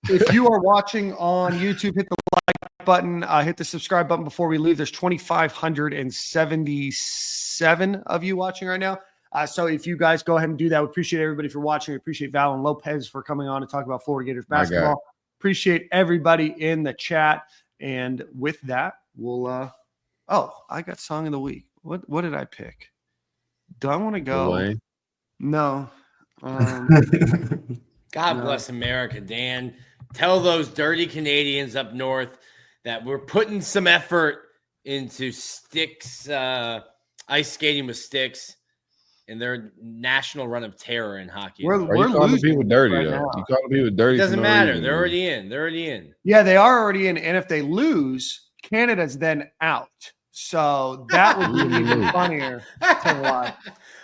If you are watching on YouTube, hit the like button, hit the subscribe button before we leave. There's 2,577 of you watching right now. So if you guys go ahead and do that, we appreciate everybody for watching. We appreciate Val and Lopez for coming on to talk about Florida Gators basketball. Appreciate everybody in the chat. And with that, we'll I got song of the week. What did I pick? Do I want to go? Wayne. No. God bless America, Dan. Tell those dirty Canadians up north that we're putting some effort into sticks, ice skating with sticks, and their national run of terror in hockey. We're calling people dirty, though. You calling people dirty? It doesn't matter. They're already in. They're already in. Yeah, they are already in. And if they lose, Canada's then out. So that would be even funnier to watch.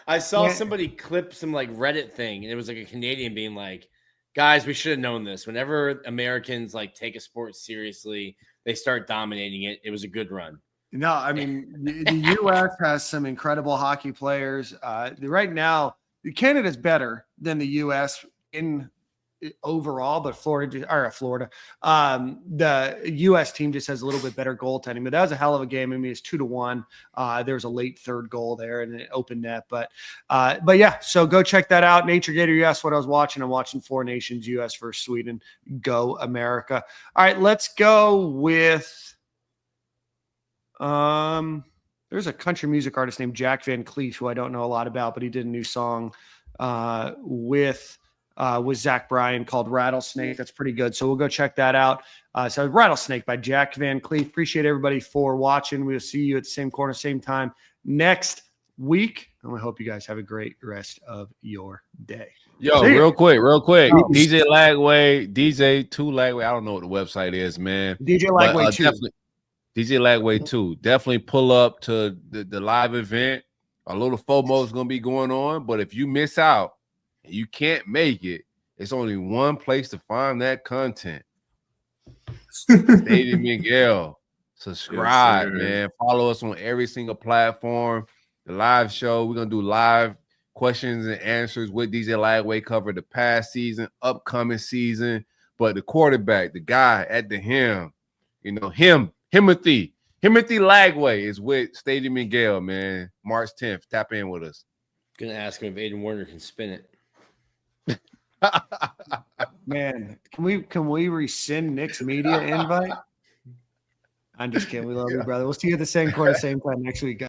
I saw somebody clip some like Reddit thing, and it was like a Canadian being like, guys, we should have known this. Whenever Americans like take a sport seriously, they start dominating it. It was a good run. No, I mean, the U.S. has some incredible hockey players. Right now, Canada's better than the U.S. in overall, but the U.S. team just has a little bit better goaltending. But that was a hell of a game. I mean, it's 2-1. There was a late third goal there and an open net. But yeah, so go check that out. Nature Gator, you asked what I was watching. I'm watching Four Nations, U.S. versus Sweden. Go America. All right, let's go with there's a country music artist named Jack Van Cleef who I don't know a lot about, but he did a new song with Zach Bryan called Rattlesnake. That's pretty good. So we'll go check that out. So Rattlesnake by Jack Van Cleef. Appreciate everybody for watching. We'll see you at the same corner, same time next week. And we hope you guys have a great rest of your day. Yo, real quick. DJ Lagway, DJ 2 Lagway. I don't know what the website is, man. DJ Lagway 2. DJ Lagway 2. Definitely pull up to the live event. A little FOMO is going to be going on, but if you miss out and you can't make it, it's only one place to find that content. Stadium and Gale. Subscribe, man. Follow us on every single platform. The live show, we're going to do live questions and answers with DJ Lagway, cover the past season, upcoming season, but the quarterback, the guy at the helm, Timothy Lagway is with Stadium and Gale, man. March 10th. Tap in with us. Gonna ask him if Aiden Warner can spin it. Man, can we rescind Nick's media invite? I'm just kidding. We love you, brother. We'll see you at the same corner, same time next week, guys.